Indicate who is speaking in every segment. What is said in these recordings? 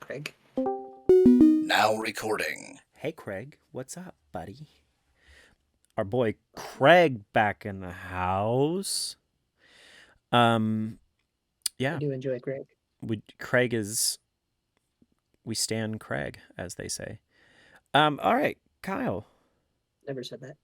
Speaker 1: Craig.
Speaker 2: Now recording.
Speaker 3: Hey, Craig. What's up, buddy? Our boy Craig back in the house.
Speaker 1: I
Speaker 3: Yeah,
Speaker 1: do enjoy Craig.
Speaker 3: we stand Craig, as they say. All right, Kyle.
Speaker 1: Never said that.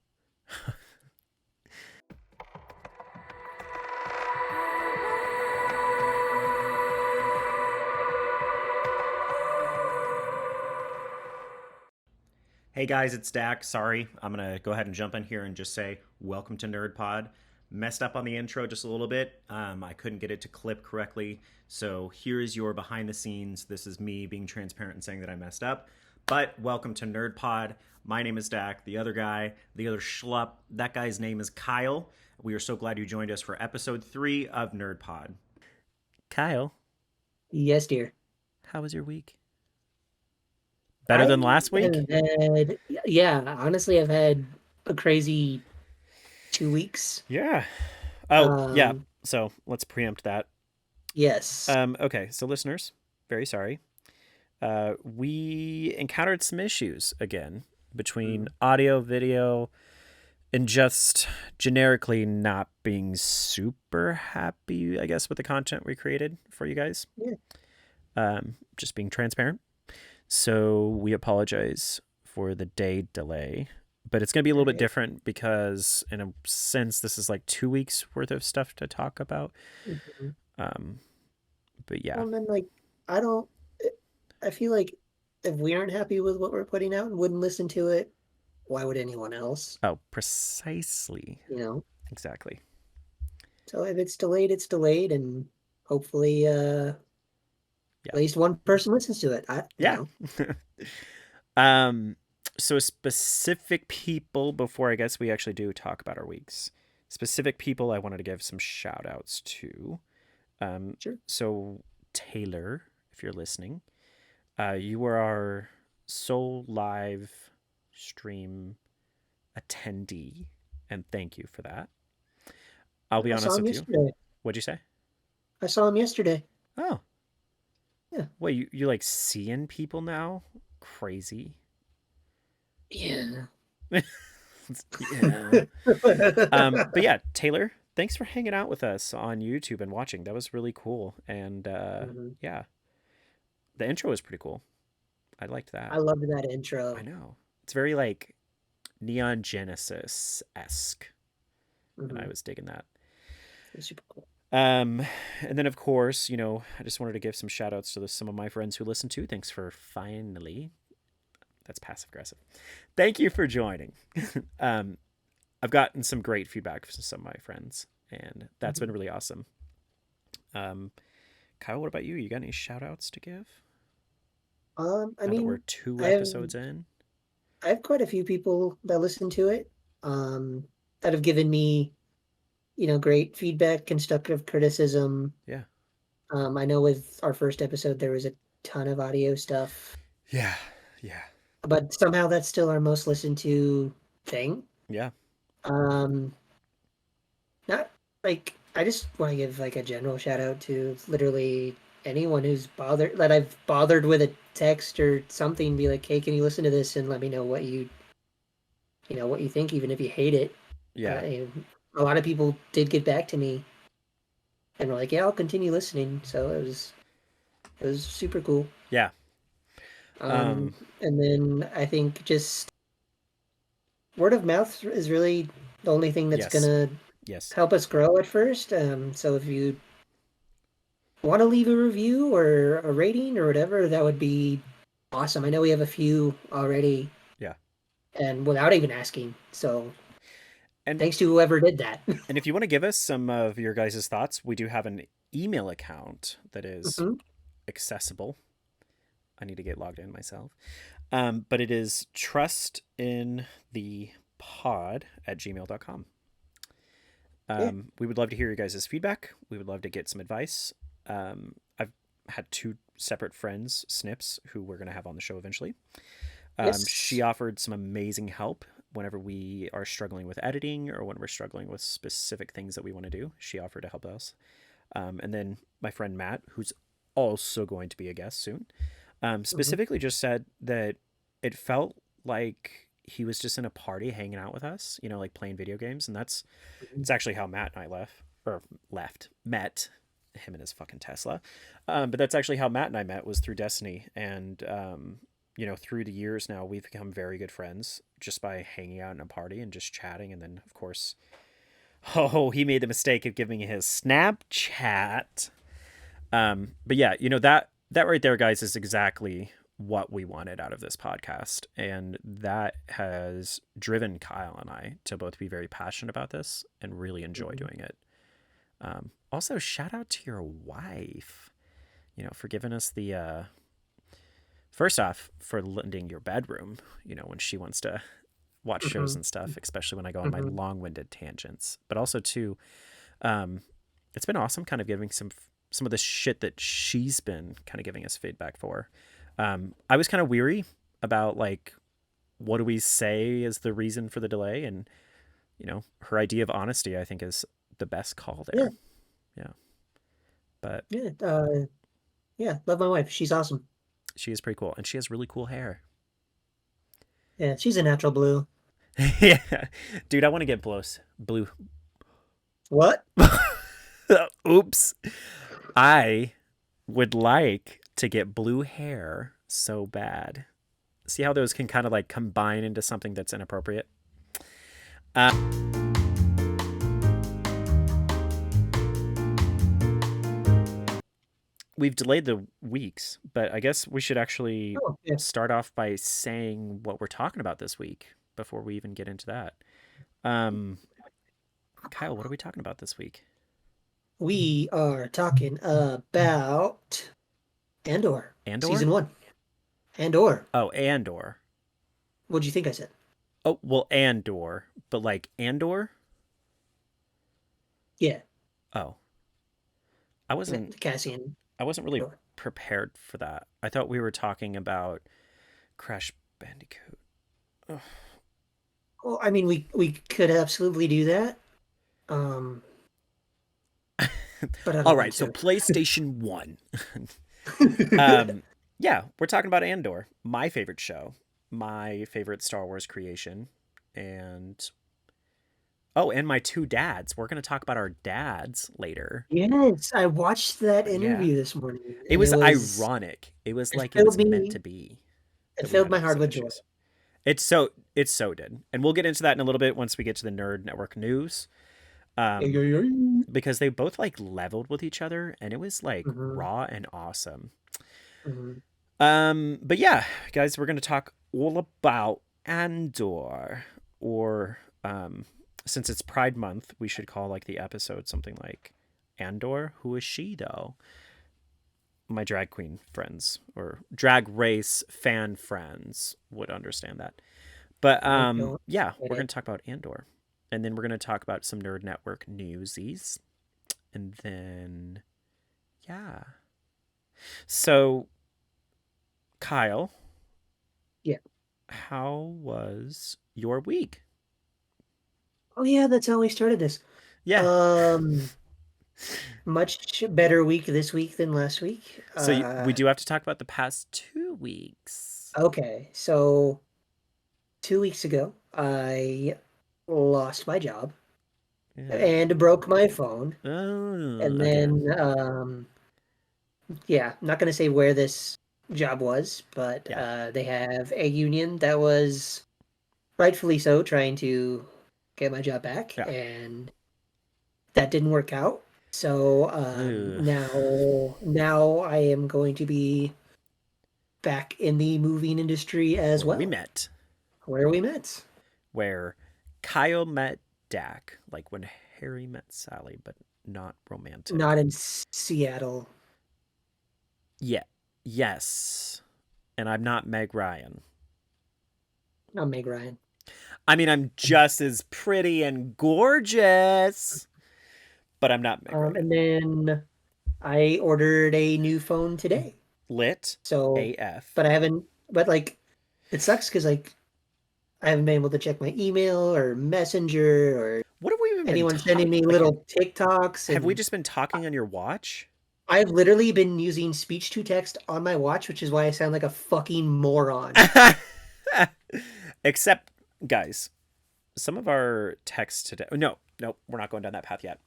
Speaker 3: Hey guys, it's Dak. Sorry, I'm gonna go ahead and jump in here and just say welcome to NerdPod. Messed up on the intro just a little bit. I couldn't get it to clip correctly, so here is your behind the scenes. This is me being transparent and saying that I messed up. But welcome to NerdPod. My name is Dak. The other guy, the other schlup, that guy's name is Kyle. We are so glad you joined us for episode 3 of NerdPod. Kyle,
Speaker 1: Yes, dear.
Speaker 3: how was your week? Better than last week?
Speaker 1: Honestly, I've had a crazy 2 weeks.
Speaker 3: Yeah. Oh, yeah. So let's preempt that.
Speaker 1: Yes.
Speaker 3: Okay, so listeners, very sorry. We encountered some issues again between audio, video, and just generically not being super happy, I guess, with the content we created for you guys.
Speaker 1: Yeah.
Speaker 3: Just being transparent. So we apologize for the day delay, but it's going to be a little bit different because in a sense, this is like 2 weeks worth of stuff to talk about. But yeah.
Speaker 1: Well, then, I feel like if we aren't happy with what we're putting out and wouldn't listen to it, why would anyone else?
Speaker 3: Oh, precisely. Exactly.
Speaker 1: So if it's delayed, it's delayed, and hopefully at least one person listens to it.
Speaker 3: So specific people, before I guess we actually do talk about our weeks, specific people I wanted to give some shout outs to.
Speaker 1: Sure.
Speaker 3: So Taylor, if you're listening, you were our sole live stream attendee, and thank you for that. I'll be honest with you. What'd you say?
Speaker 1: I saw him yesterday.
Speaker 3: Oh.
Speaker 1: Yeah.
Speaker 3: Wait, you like seeing people now? Crazy.
Speaker 1: Yeah.
Speaker 3: Yeah. But yeah, Taylor, thanks for hanging out with us on YouTube and watching. That was really cool. And yeah, the intro was pretty cool. I liked that.
Speaker 1: I loved that intro.
Speaker 3: I know. It's very like Neon Genesis-esque. And I was digging that.
Speaker 1: It was super cool.
Speaker 3: And then, of course, I just wanted to give some shout outs to some of my friends who listen to. Thanks for finally. That's passive aggressive. Thank you for joining. I've gotten some great feedback from some of my friends, and that's been really awesome. Kyle, what about you? You got any shout outs to give?
Speaker 1: That
Speaker 3: we're 2 episodes in.
Speaker 1: I have quite a few people that listen to it that have given me great feedback, constructive criticism.
Speaker 3: Yeah.
Speaker 1: I know with our first episode, there was a ton of audio stuff.
Speaker 3: Yeah.
Speaker 1: But somehow that's still our most listened to thing.
Speaker 3: Yeah.
Speaker 1: Not like, I just want to give like a general shout out to literally anyone who's that I've bothered with a text or something, be like, hey, can you listen to this and let me know what you think, even if you hate it.
Speaker 3: Yeah.
Speaker 1: A lot of people did get back to me and were like, yeah, I'll continue listening. So it was super cool.
Speaker 3: Yeah.
Speaker 1: And then I think just word of mouth is really the only thing that's gonna help us grow at first. So if you want to leave a review or a rating or whatever, that would be awesome. I know we have a few already.
Speaker 3: Yeah.
Speaker 1: And without even asking. So thanks to whoever did that.
Speaker 3: And if you want to give us some of your guys' thoughts, we do have an email account that is accessible. I need to get logged in myself. But it is trustinthepod@gmail.com. We would love to hear your guys' feedback. We would love to get some advice. I've had 2 separate friends, Snips, who we're going to have on the show eventually. She offered some amazing help whenever we are struggling with editing or when we're struggling with specific things that we want to do. She offered to help us. And then my friend Matt, who's also going to be a guest soon, specifically just said that it felt like he was just in a party hanging out with us, like playing video games. And it's actually how Matt and I met him and his fucking Tesla. But that's actually how Matt and I met, was through Destiny. And, through the years now, we've become very good friends just by hanging out in a party and just chatting. And then, of course, he made the mistake of giving me his Snapchat. But yeah, that right there, guys, is exactly what we wanted out of this podcast. And that has driven Kyle and I to both be very passionate about this and really enjoy doing it. Also, shout out to your wife, for giving us the, first off, for lending your bedroom, when she wants to watch shows and stuff, especially when I go on my long-winded tangents. But also, too, it's been awesome kind of giving some of the shit that she's been kind of giving us feedback for. I was kind of weary about, like, what do we say is the reason for the delay? And, her idea of honesty, I think, is the best call there. Yeah. But
Speaker 1: yeah, love my wife. She's awesome.
Speaker 3: She is pretty cool. And she has really cool hair.
Speaker 1: Yeah, she's a natural blue.
Speaker 3: Yeah. Dude, I want to get blue.
Speaker 1: What?
Speaker 3: Oops. I would like to get blue hair so bad. See how those can kind of like combine into something that's inappropriate? We've delayed the weeks, but I guess we should actually start off by saying what we're talking about this week before we even get into that. Kyle, what are we talking about this week?
Speaker 1: We are talking about Andor.
Speaker 3: Andor?
Speaker 1: Season 1. Andor.
Speaker 3: Oh, Andor.
Speaker 1: What'd you think I said?
Speaker 3: Oh, well, Andor. But like Andor?
Speaker 1: Yeah.
Speaker 3: Oh. I wasn't really prepared for that. I thought we were talking about Crash Bandicoot. Ugh.
Speaker 1: Well, I mean, we could absolutely do that. But
Speaker 3: all right, so PlayStation 1. Yeah, we're talking about Andor, my favorite show, my favorite Star Wars creation, and my two dads. We're going to talk about our dads later.
Speaker 1: Yes, I watched that interview this morning.
Speaker 3: It was ironic. It was like it was meant to be.
Speaker 1: It filled my heart with joy.
Speaker 3: It so did. And we'll get into that in a little bit once we get to the Nerd Network news. Because they both like leveled with each other and it was like raw and awesome. But yeah, guys, we're going to talk all about Andor, or since it's Pride Month, we should call like the episode something like Andor, Who Is She Though? My drag queen friends or drag race fan friends would understand that. But yeah, we're going to talk about Andor. And then we're going to talk about some Nerd Network newsies. And then, yeah. So, Kyle.
Speaker 1: Yeah.
Speaker 3: How was your week?
Speaker 1: Oh, yeah, that's how we started this.
Speaker 3: Yeah.
Speaker 1: Much better week this week than last week.
Speaker 3: So we do have to talk about the past 2 weeks.
Speaker 1: Okay, so 2 weeks ago, I lost my job and broke my phone. And then, not going to say where this job was, but they have a union that was rightfully so trying to get my job back, and that didn't work out. So now I am going to be back in the moving industry as well. Where we met.
Speaker 3: Where Kyle met Dak, like when Harry met Sally, but not romantic.
Speaker 1: Not in Seattle.
Speaker 3: Yeah. Yes. And I'm not Meg Ryan.
Speaker 1: Not Meg Ryan.
Speaker 3: I mean, I'm just as pretty and gorgeous, but I'm not Meg Ryan.
Speaker 1: And then I ordered a new phone today.
Speaker 3: Lit.
Speaker 1: So
Speaker 3: AF.
Speaker 1: But I haven't. But like, it sucks because like I haven't been able to check my email or Messenger or
Speaker 3: what have we even
Speaker 1: anyone sending me little TikToks.
Speaker 3: Have we just been talking on your watch?
Speaker 1: I've literally been using speech to text on my watch, which is why I sound like a fucking moron.
Speaker 3: Except, guys, some of our texts today. No, we're not going down that path yet.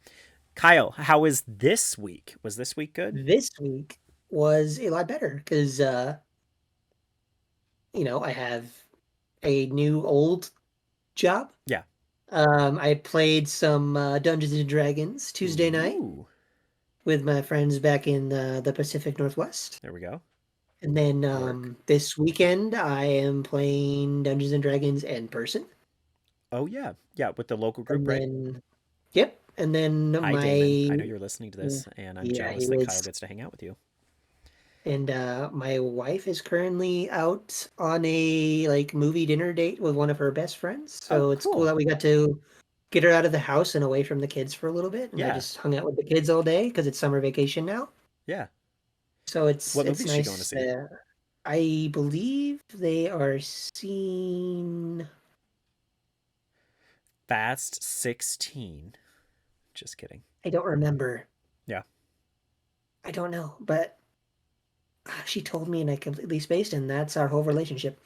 Speaker 3: Kyle, how was this week? Was this week good?
Speaker 1: This week was a lot better because, I have a new old job.
Speaker 3: Yeah.
Speaker 1: I played some Dungeons and Dragons Tuesday night with my friends back in the Pacific Northwest.
Speaker 3: There we go.
Speaker 1: And then this weekend, I am playing Dungeons and Dragons in person.
Speaker 3: Oh, yeah. Yeah, with the local group,
Speaker 1: and
Speaker 3: right?
Speaker 1: Then, yep. And then
Speaker 3: Hi, Damon. I know you're listening to this, and I'm jealous that Kyle gets to hang out with you.
Speaker 1: And my wife is currently out on a movie dinner date with one of her best friends. So it's cool that we got to get her out of the house and away from the kids for a little bit. And I just hung out with the kids all day because it's summer vacation now.
Speaker 3: Yeah.
Speaker 1: So it's
Speaker 3: what movie
Speaker 1: nice.
Speaker 3: She going to see?
Speaker 1: I believe they are seeing
Speaker 3: Fast 16. Just kidding.
Speaker 1: I don't remember.
Speaker 3: Yeah.
Speaker 1: I don't know, but she told me and I completely spaced, and that's our whole relationship.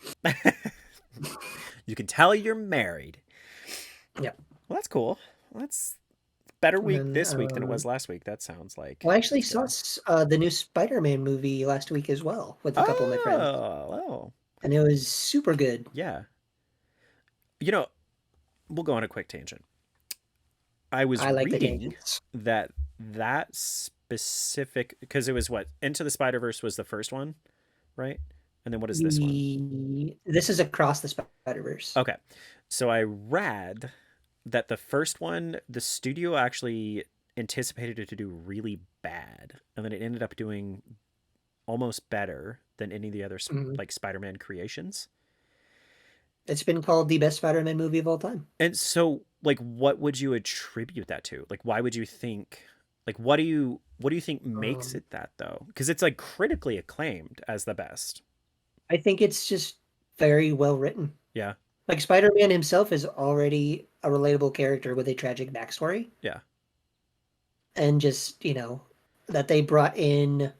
Speaker 3: You can tell you're married.
Speaker 1: Yep.
Speaker 3: Well, that's cool. That's better week this week than it was last week. That sounds like.
Speaker 1: Well, I actually saw the new Spider-Man movie last week as well with a couple of my friends.
Speaker 3: Oh.
Speaker 1: And it was super good.
Speaker 3: Yeah. We'll go on a quick tangent. I was reading that specific, because it was what? Into the Spider-Verse was the first one, right? And then what is this one?
Speaker 1: This is Across the Spider-Verse.
Speaker 3: Okay. So I read that the first one, the studio actually anticipated it to do really bad, and then it ended up doing almost better than any of the other Spider-Man creations.
Speaker 1: It's been called the best Spider-Man movie of all time.
Speaker 3: And so, what would you attribute that to? Why would you think? What do you think makes it that, though? Because it's critically acclaimed as the best.
Speaker 1: I think it's just very well written.
Speaker 3: Yeah.
Speaker 1: Spider-Man himself is already a relatable character with a tragic backstory.
Speaker 3: Yeah.
Speaker 1: And just, that they brought in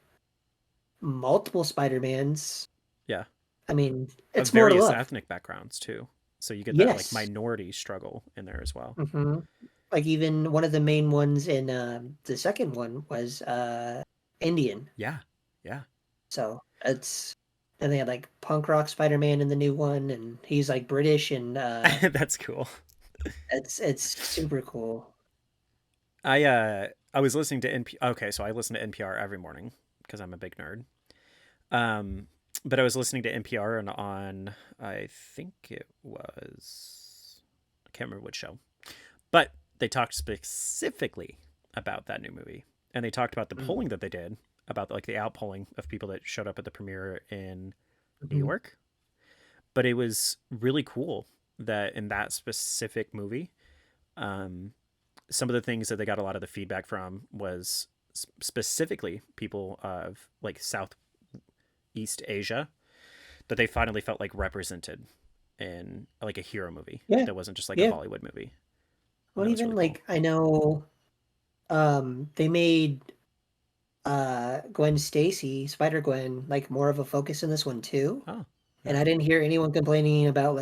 Speaker 1: multiple Spider-Mans.
Speaker 3: Yeah.
Speaker 1: I mean, it's more
Speaker 3: various ethnic backgrounds too. So you get that minority struggle in there as well.
Speaker 1: Mm-hmm. Even one of the main ones in the second one was Indian.
Speaker 3: Yeah. Yeah.
Speaker 1: So and they had punk rock Spider-Man in the new one, and he's British, and
Speaker 3: that's cool.
Speaker 1: It's super cool.
Speaker 3: I was listening to NPR. Okay, so I listen to NPR every morning because I'm a big nerd. But I was listening to NPR and on, I think it was, I can't remember which show, but they talked specifically about that new movie, and they talked about the polling that they did about the outpolling of people that showed up at the premiere in New York. But it was really cool that in that specific movie, some of the things that they got a lot of the feedback from was specifically people of Southeast Asia, that they finally felt represented in a hero movie that wasn't just a Bollywood movie.
Speaker 1: Well, even really cool. I know they made Gwen Stacy, Spider-Gwen, more of a focus in this one too.
Speaker 3: Oh.
Speaker 1: And I didn't hear anyone complaining about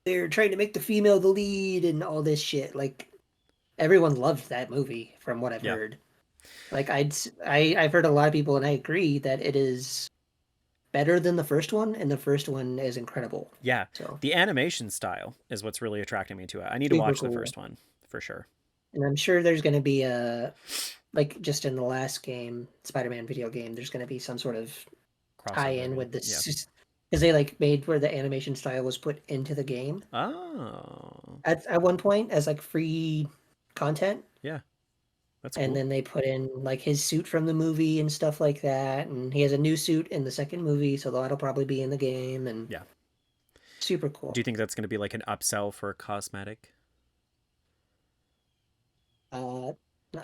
Speaker 1: they're trying to make the female the lead and all this shit. Everyone loved that movie from what I've heard. I've heard a lot of people, and I agree that it is better than the first one, and the first one is incredible.
Speaker 3: Yeah.
Speaker 1: So
Speaker 3: the animation style is what's really attracting me to it. I need to watch the first one for sure.
Speaker 1: And I'm sure there's going to be a just in the last game, Spider-Man video game, there's going to be some sort of tie-in with this, because they made where the animation style was put into the game.
Speaker 3: Oh.
Speaker 1: At one point as free content.
Speaker 3: Yeah. That's cool.
Speaker 1: And then they put in his suit from the movie and stuff like that, and he has a new suit in the second movie, so that'll probably be in the game. And
Speaker 3: yeah,
Speaker 1: super cool.
Speaker 3: Do you think that's going to be an upsell for a cosmetic?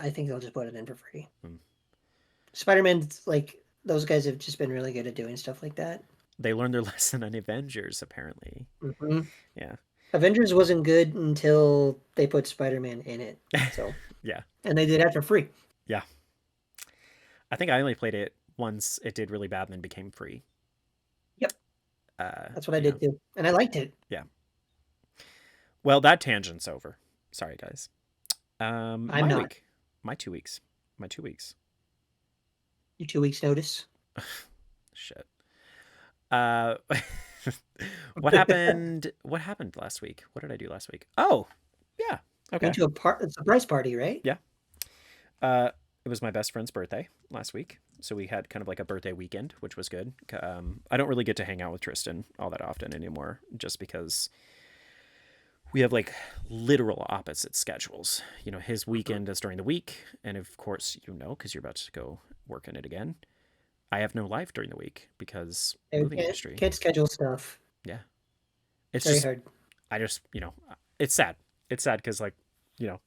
Speaker 1: I think they'll just put it in for free. Spider-Man's those guys have just been really good at doing stuff like that.
Speaker 3: They learned their lesson on Avengers, apparently.
Speaker 1: Mm-hmm.
Speaker 3: Yeah.
Speaker 1: Avengers wasn't good until they put Spider-Man in it. So
Speaker 3: yeah.
Speaker 1: And they did that for free.
Speaker 3: Yeah. I think I only played it once. It did really bad and then became free.
Speaker 1: Yep. That's what I did too. And I liked it.
Speaker 3: Yeah. Well, that tangent's over. Sorry, guys. My
Speaker 1: not.
Speaker 3: week. My 2 weeks. My 2 weeks.
Speaker 1: Your 2 weeks notice?
Speaker 3: Shit. What happened? What happened last week? What did I do last week? Oh, yeah. Okay.
Speaker 1: Went to a surprise party, right?
Speaker 3: Yeah. It was my best friend's birthday last week, so we had kind of like a birthday weekend, which was good. I don't really get to hang out with Tristan all that often anymore, just because we have like literal opposite schedules. You know, his weekend is during the week, and of course, you know, because you're about to go work in it again. I have no life during the week because moving industry.
Speaker 1: Can't schedule stuff.
Speaker 3: Yeah. It's
Speaker 1: very
Speaker 3: just
Speaker 1: hard.
Speaker 3: I just, you know, it's sad. It's sad because, like, you know,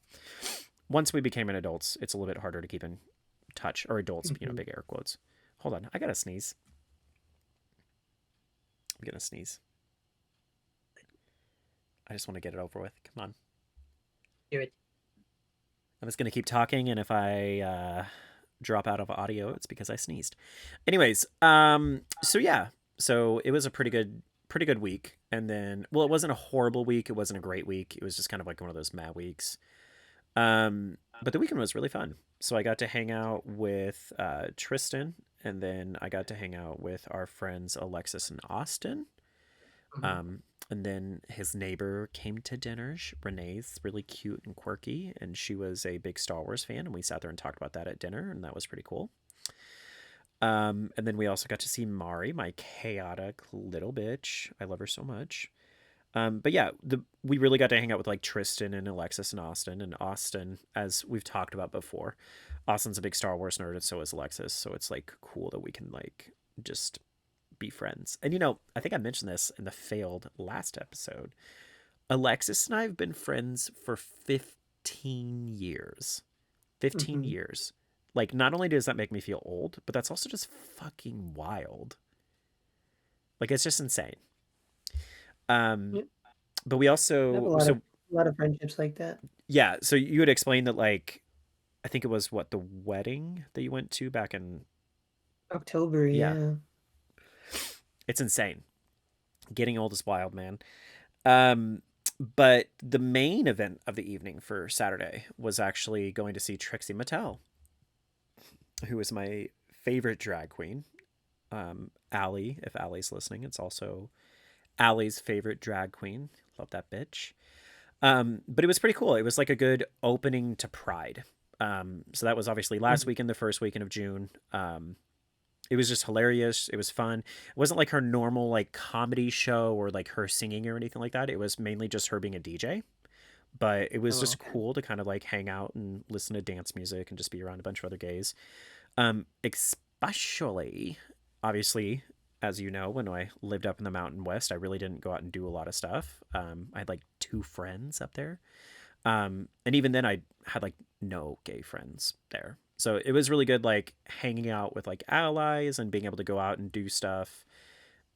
Speaker 3: once we became an adults, it's a little bit harder to keep in touch. Or adults, you know, big air quotes. Hold on. I got to sneeze. I'm going to sneeze. I just want to get it over with. Come on.
Speaker 1: Do it.
Speaker 3: I'm just going to keep talking, and if I drop out of audio, it's because I sneezed. Anyways, so yeah. So it was a pretty good week. And then, well, it wasn't a horrible week. It wasn't a great week. It was just kind of like one of those mad weeks. But the weekend was really fun. So I got to hang out with Tristan, and then I got to hang out with our friends Alexis and Austin. And then his neighbor came to dinner. Renee's really cute and quirky, and she was a big Star Wars fan, and we sat there and talked about that at dinner, and that was pretty cool. And then we also got to see Mari, my chaotic little bitch. I love her so much. But yeah, we really got to hang out with like Tristan and Alexis and Austin. And Austin, as we've talked about before, Austin's a big Star Wars nerd, and so is Alexis. So it's like cool that we can like just be friends. And you know, I think I mentioned this in the failed last episode. Alexis and I have been friends for 15 years. 15 years. Like, not only does that make me feel old, but that's also just fucking wild. Like, it's just insane. But we also
Speaker 1: a lot of friendships like that.
Speaker 3: Yeah, so you had explained that, like, I think it was what, the wedding that you went to back in
Speaker 1: October. Yeah.
Speaker 3: It's insane. Getting old is wild, man. But the main event of the evening for Saturday was actually going to see Trixie Mattel, who is my favorite drag queen. Allie, if Allie's listening, it's also Allie's favorite drag queen. Love that bitch. But it was pretty cool. It was like a good opening to Pride. So that was obviously last weekend, the first weekend of June. It was just hilarious. It was fun. It wasn't like her normal like comedy show or like her singing or anything like that. It was mainly just her being a DJ. But it was just cool to kind of like hang out and listen to dance music and just be around a bunch of other gays. Especially, obviously, as you know, when I lived up in the Mountain West, I really didn't go out and do a lot of stuff. I had like 2 friends up there. And even then I had like no gay friends there. So it was really good, like hanging out with like allies and being able to go out and do stuff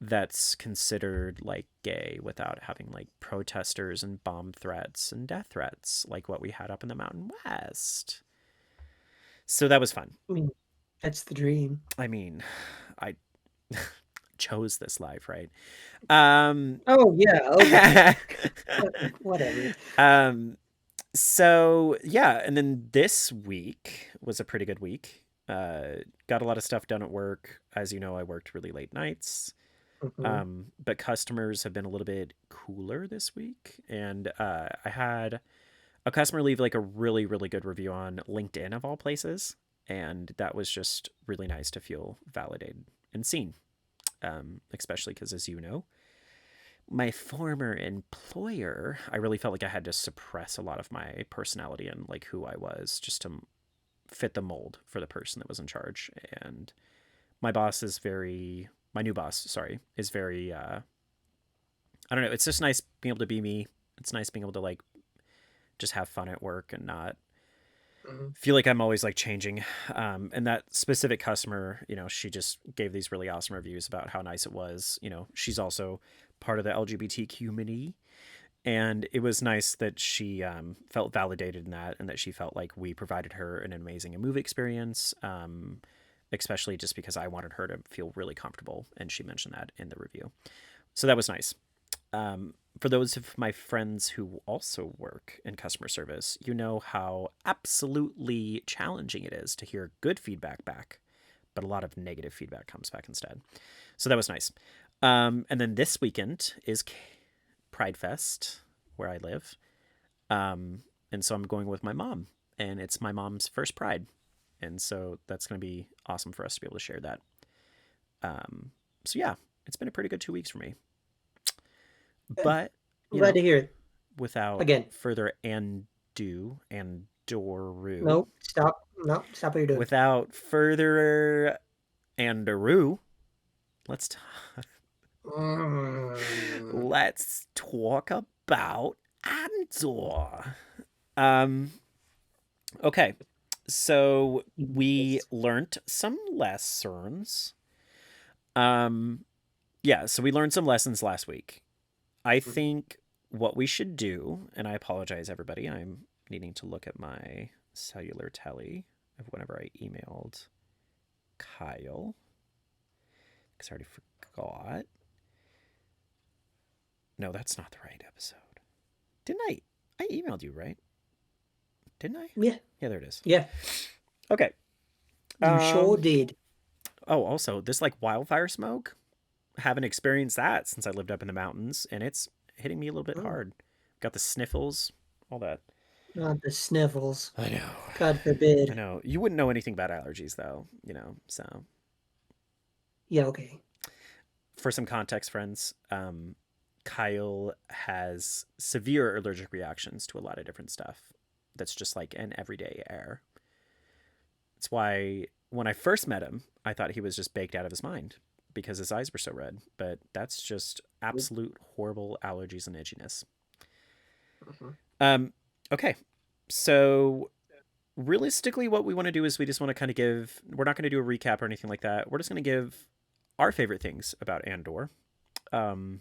Speaker 3: that's considered like gay without having like protesters and bomb threats and death threats like what we had up in the Mountain West. So that was fun.
Speaker 1: I mean, that's the dream.
Speaker 3: I mean, I chose this life, right?
Speaker 1: Oh yeah. Okay. Whatever.
Speaker 3: So yeah, and then this week was a pretty good week. Got a lot of stuff done at work. As you know, I worked really late nights. But customers have been a little bit cooler this week. And I had a customer leave like a really, really good review on LinkedIn of all places. And that was just really nice to feel validated and seen. Especially because, as you know, my former employer, I really felt like I had to suppress a lot of my personality and like who I was just to fit the mold for the person that was in charge. And my new boss, is very, I don't know. It's just nice being able to be me. It's nice being able to like just have fun at work and not feel like I'm always like changing. And that specific customer, you know, she just gave these really awesome reviews about how nice it was. You know, she's also part of the LGBT community, and it was nice that she felt validated in that, and that she felt like we provided her an amazing movie experience. especially just because I wanted her to feel really comfortable, and she mentioned that in the review. So that was nice. For those of my friends who also work in customer service, you know how absolutely challenging it is to hear good feedback back, but a lot of negative feedback comes back instead. So that was nice. And then this weekend is Pride Fest, where I live. And so I'm going with my mom, and it's my mom's first Pride. And so that's going to be awesome for us to be able to share that. So yeah, it's been a pretty good 2 weeks for me. But
Speaker 1: I'm glad to hear it.
Speaker 3: Without
Speaker 1: Again,
Speaker 3: further ado, Andoru.
Speaker 1: Nope, stop. No, stop what you're doing.
Speaker 3: Without further Andoru, let's talk about Andor. Okay, so we learned some lessons. So we learned some lessons last week. I think what we should do, and I apologize, everybody, I'm needing to look at my cellular tally of whenever I emailed Kyle, because I already forgot. No, that's not the right episode. Didn't I? I emailed you, right? Didn't I?
Speaker 1: Yeah.
Speaker 3: Yeah, there it is.
Speaker 1: Yeah.
Speaker 3: Okay.
Speaker 1: You sure did.
Speaker 3: Oh, also, this like wildfire smoke, haven't experienced that since I lived up in the mountains, and it's hitting me a little bit hard. Got the sniffles, all that.
Speaker 1: Not the sniffles.
Speaker 3: I know.
Speaker 1: God forbid.
Speaker 3: I know. You wouldn't know anything about allergies, though, so.
Speaker 1: Yeah, okay.
Speaker 3: For some context, friends, Kyle has severe allergic reactions to a lot of different stuff. That's just like an everyday air. That's why when I first met him, I thought he was just baked out of his mind because his eyes were so red. But that's just absolute horrible allergies and itchiness. Okay. So realistically, what we want to do is we just want to kind of we're not going to do a recap or anything like that. We're just going to give our favorite things about Andor. We're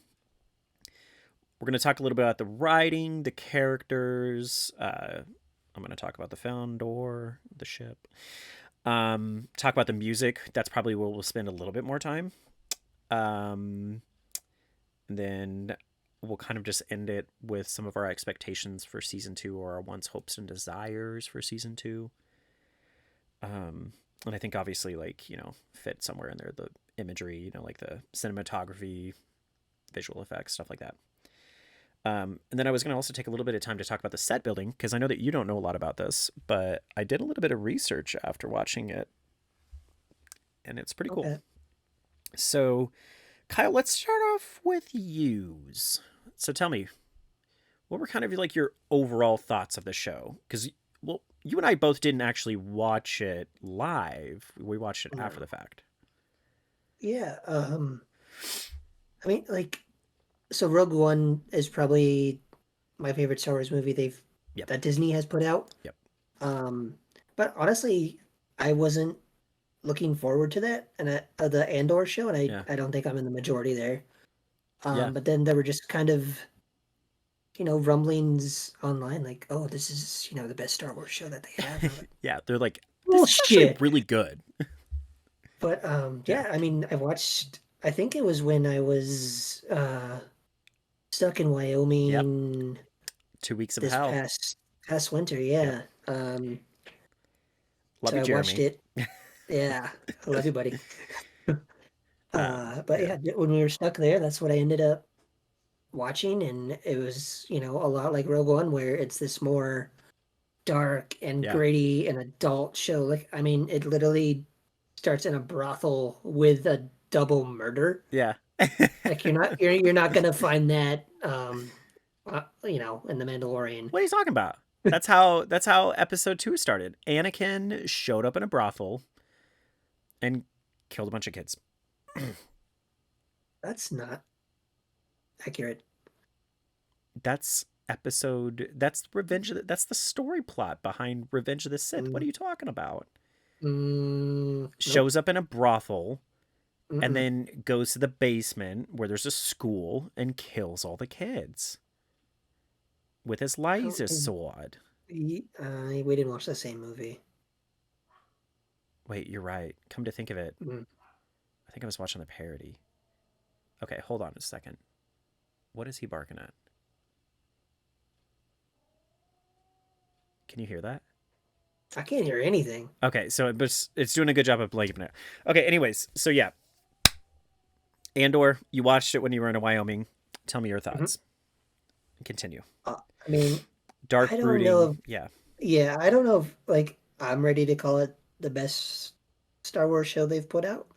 Speaker 3: going to talk a little bit about the writing, the characters. I'm going to talk about the Founder, the ship. Talk about the music. That's probably where we'll spend a little bit more time. And then we'll kind of just end it with some of our expectations for season 2 or our wants, hopes, and desires for season 2. And I think obviously fit somewhere in there the imagery, like the cinematography, visual effects, stuff like that. And then I was going to also take a little bit of time to talk about the set building, because I know that you don't know a lot about this, but I did a little bit of research after watching it, and it's pretty cool. So, Kyle, let's start off with yous. So tell me, what were kind of like your overall thoughts of the show? Because, well, you and I both didn't actually watch it live. We watched it after the fact.
Speaker 1: Yeah. I mean, so Rogue One is probably my favorite Star Wars movie that Disney has put out.
Speaker 3: Yep.
Speaker 1: But honestly, I wasn't looking forward to that and the Andor show, and I don't think I'm in the majority there. But then there were just kind of, rumblings online like, oh, this is the best Star Wars show that they have. Like,
Speaker 3: yeah, they're like,
Speaker 1: this is actually
Speaker 3: really good.
Speaker 1: But I mean, I watched. I think it was when I was stuck in Wyoming.
Speaker 3: 2 weeks of
Speaker 1: this
Speaker 3: hell.
Speaker 1: Past winter, yeah.
Speaker 3: Love
Speaker 1: so
Speaker 3: you,
Speaker 1: I
Speaker 3: Jeremy.
Speaker 1: watched it. Yeah, I love you, buddy. But yeah, when we were stuck there, that's what I ended up watching, and it was a lot like Rogue One, where it's this more dark and gritty and adult show. Like, I mean, it literally starts in a brothel with a double murder.
Speaker 3: Yeah.
Speaker 1: Like you're not gonna find that in The Mandalorian.
Speaker 3: What are you talking about? That's how episode 2 started. Anakin showed up in a brothel and killed a bunch of kids.
Speaker 1: That's not accurate.
Speaker 3: That's Revenge of that's the story plot behind Revenge of the Sith. What are you talking about? Shows up in a brothel and then goes to the basement where there's a school and kills all the kids with his laser sword.
Speaker 1: We didn't watch the same movie.
Speaker 3: Wait, you're right. Come to think of it,
Speaker 1: Mm.
Speaker 3: I think I was watching the parody. Okay, hold on a second. What is he barking at? Can you hear that?
Speaker 1: I can't hear anything.
Speaker 3: Okay, so it's doing a good job of blanking it. Okay, anyways, so yeah. Andor, you watched it when you were in Wyoming. Tell me your thoughts. Continue.
Speaker 1: I mean,
Speaker 3: Dark
Speaker 1: I don't know
Speaker 3: brooding. Yeah.
Speaker 1: Yeah, I don't know if like I'm ready to call it the best Star Wars show they've put out.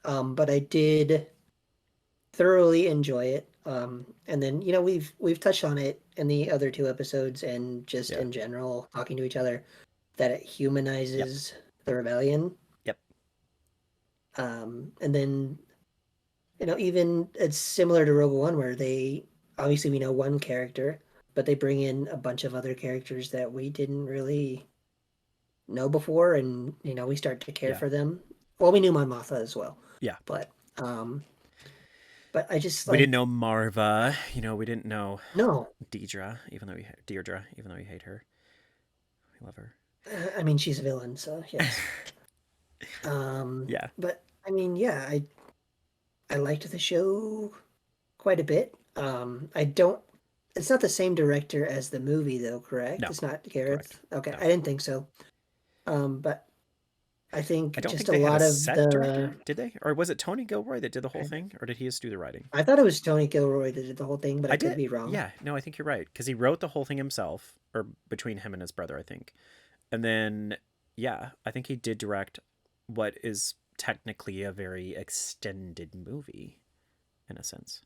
Speaker 1: But I did thoroughly enjoy it. And then we've touched on it in the other two episodes and just
Speaker 3: Yeah.
Speaker 1: in general talking to each other that it humanizes the rebellion.
Speaker 3: Yep.
Speaker 1: And then even it's similar to Rogue One where they obviously we know one character, but they bring in a bunch of other characters that we didn't really know before, and we start to care
Speaker 3: Yeah.
Speaker 1: for them. Well, we knew Mon Mothma as well.
Speaker 3: Yeah.
Speaker 1: But I just
Speaker 3: we didn't know Marva. We didn't know
Speaker 1: no.
Speaker 3: Deirdre, even though we hate her. We love her.
Speaker 1: I mean, she's a villain, so yes.
Speaker 3: Yeah.
Speaker 1: But I mean, yeah, I liked the show quite a bit. I don't. It's not the same director as the movie, though, correct?
Speaker 3: No,
Speaker 1: It's not Gareth.
Speaker 3: correct.
Speaker 1: Okay,
Speaker 3: No.
Speaker 1: I didn't think so. But I think
Speaker 3: I don't
Speaker 1: just
Speaker 3: think they
Speaker 1: a
Speaker 3: had
Speaker 1: lot
Speaker 3: a
Speaker 1: of
Speaker 3: set director, did they? Or was it Tony Gilroy that did the whole thing? Or did he just do the writing?
Speaker 1: I thought it was Tony Gilroy that did the whole thing, but I could be wrong.
Speaker 3: Yeah, no, I think you're right. Because he wrote the whole thing himself, or between him and his brother, I think. And then, yeah, I think he did direct what is technically a very extended movie, in a sense.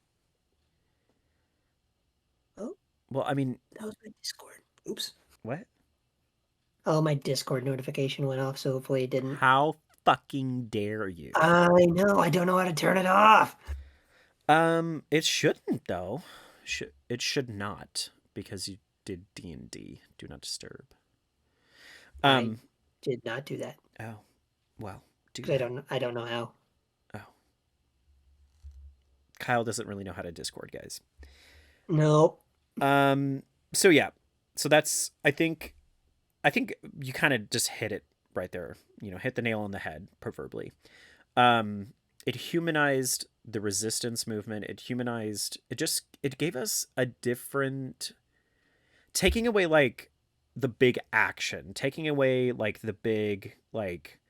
Speaker 1: Oh.
Speaker 3: Well, I mean...
Speaker 1: That was my Discord. Oops.
Speaker 3: What?
Speaker 1: Oh, my Discord notification went off, so hopefully it didn't.
Speaker 3: How fucking dare you?
Speaker 1: I know. I don't know how to turn it off.
Speaker 3: It shouldn't, though. It should not, because you did D&D. Do not disturb.
Speaker 1: I did not do that.
Speaker 3: Oh, well,
Speaker 1: I don't know how.
Speaker 3: Oh. Kyle doesn't really know how to Discord, guys.
Speaker 1: No.
Speaker 3: So yeah. So that's I think you kind of just hit it right there. Hit the nail on the head, preferably. It humanized the resistance movement. It gave us a different, taking away like the big action, taking away like the big like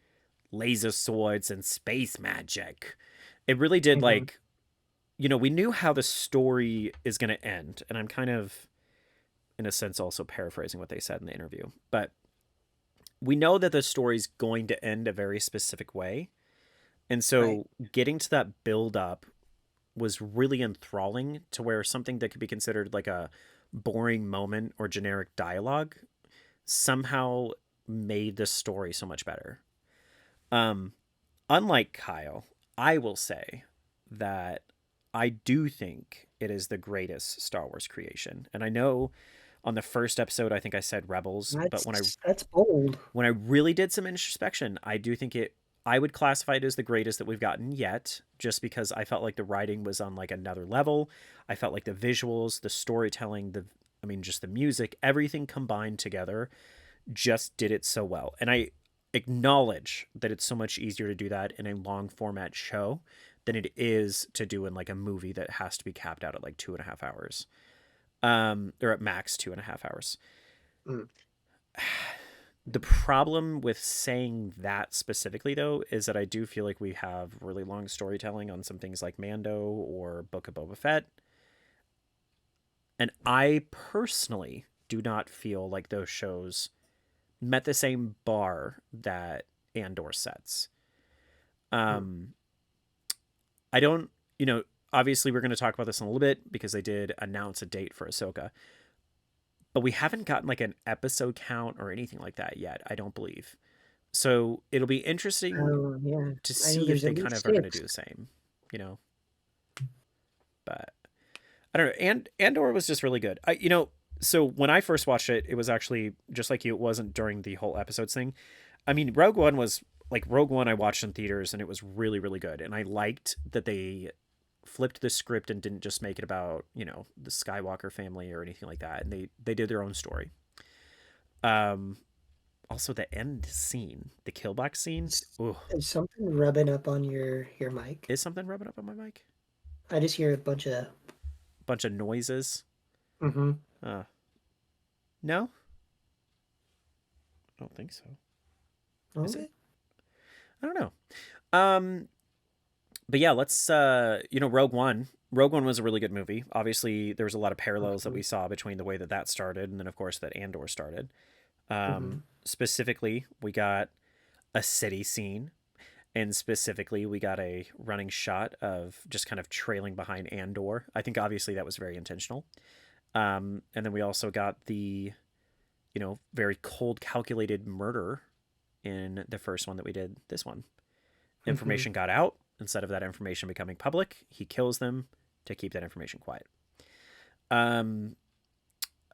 Speaker 3: laser swords and space magic. It really did like, we knew how the story is going to end, and I'm kind of, in a sense, also paraphrasing what they said in the interview, but we know that the story's going to end a very specific way. And so getting to that build up was really enthralling, to where something that could be considered like a boring moment or generic dialogue somehow made the story so much better. Unlike Kyle, I will say that I do think it is the greatest Star Wars creation. And I know on the first episode, I think I said Rebels, but
Speaker 1: that's bold.
Speaker 3: When I really did some introspection, I do think I would classify it as the greatest that we've gotten yet, just because I felt like the writing was on like another level. I felt like the visuals, the storytelling, just the music, everything combined together just did it so well. And I acknowledge that it's so much easier to do that in a long format show than it is to do in like a movie that has to be capped out at like 2.5 hours. Or at max 2.5 hours. The problem with saying that specifically, though, is that I do feel like we have really long storytelling on some things like Mando or Book of Boba Fett. And I personally do not feel like those shows met the same bar that Andor sets. I don't, obviously we're going to talk about this in a little bit because they did announce a date for Ahsoka. But we haven't gotten like an episode count or anything like that yet, I don't believe. So it'll be interesting to see if they kind of are going to do the same, But I don't know. And Andor was just really good. So when I first watched it, it was actually just like you. It wasn't during the whole episodes thing. I mean, Rogue One I watched in theaters, and it was really, really good. And I liked that they flipped the script and didn't just make it about, the Skywalker family or anything like that. And they did their own story. Also, the end scene, the killbox scene. Ooh,
Speaker 1: Is something rubbing up on your mic?
Speaker 3: is something rubbing up on my mic?
Speaker 1: I just hear a bunch of.
Speaker 3: Bunch of noises.
Speaker 1: Mm-hmm.
Speaker 3: Uh, no, I don't think so. Is it?
Speaker 1: Okay.
Speaker 3: I don't know. Um, but yeah, let's Rogue One. Rogue One was a really good movie. Obviously, there was a lot of parallels that we saw between the way that that started and then, of course, that Andor started.
Speaker 1: Mm-hmm.
Speaker 3: Specifically, we got a city scene, and specifically, we got a running shot of just kind of trailing behind Andor. I think obviously that was very intentional. And then we also got the, very cold, calculated murder in the first one that we did. This one,
Speaker 1: Mm-hmm.
Speaker 3: information got out. Instead of that information becoming public, he kills them to keep that information quiet. Um,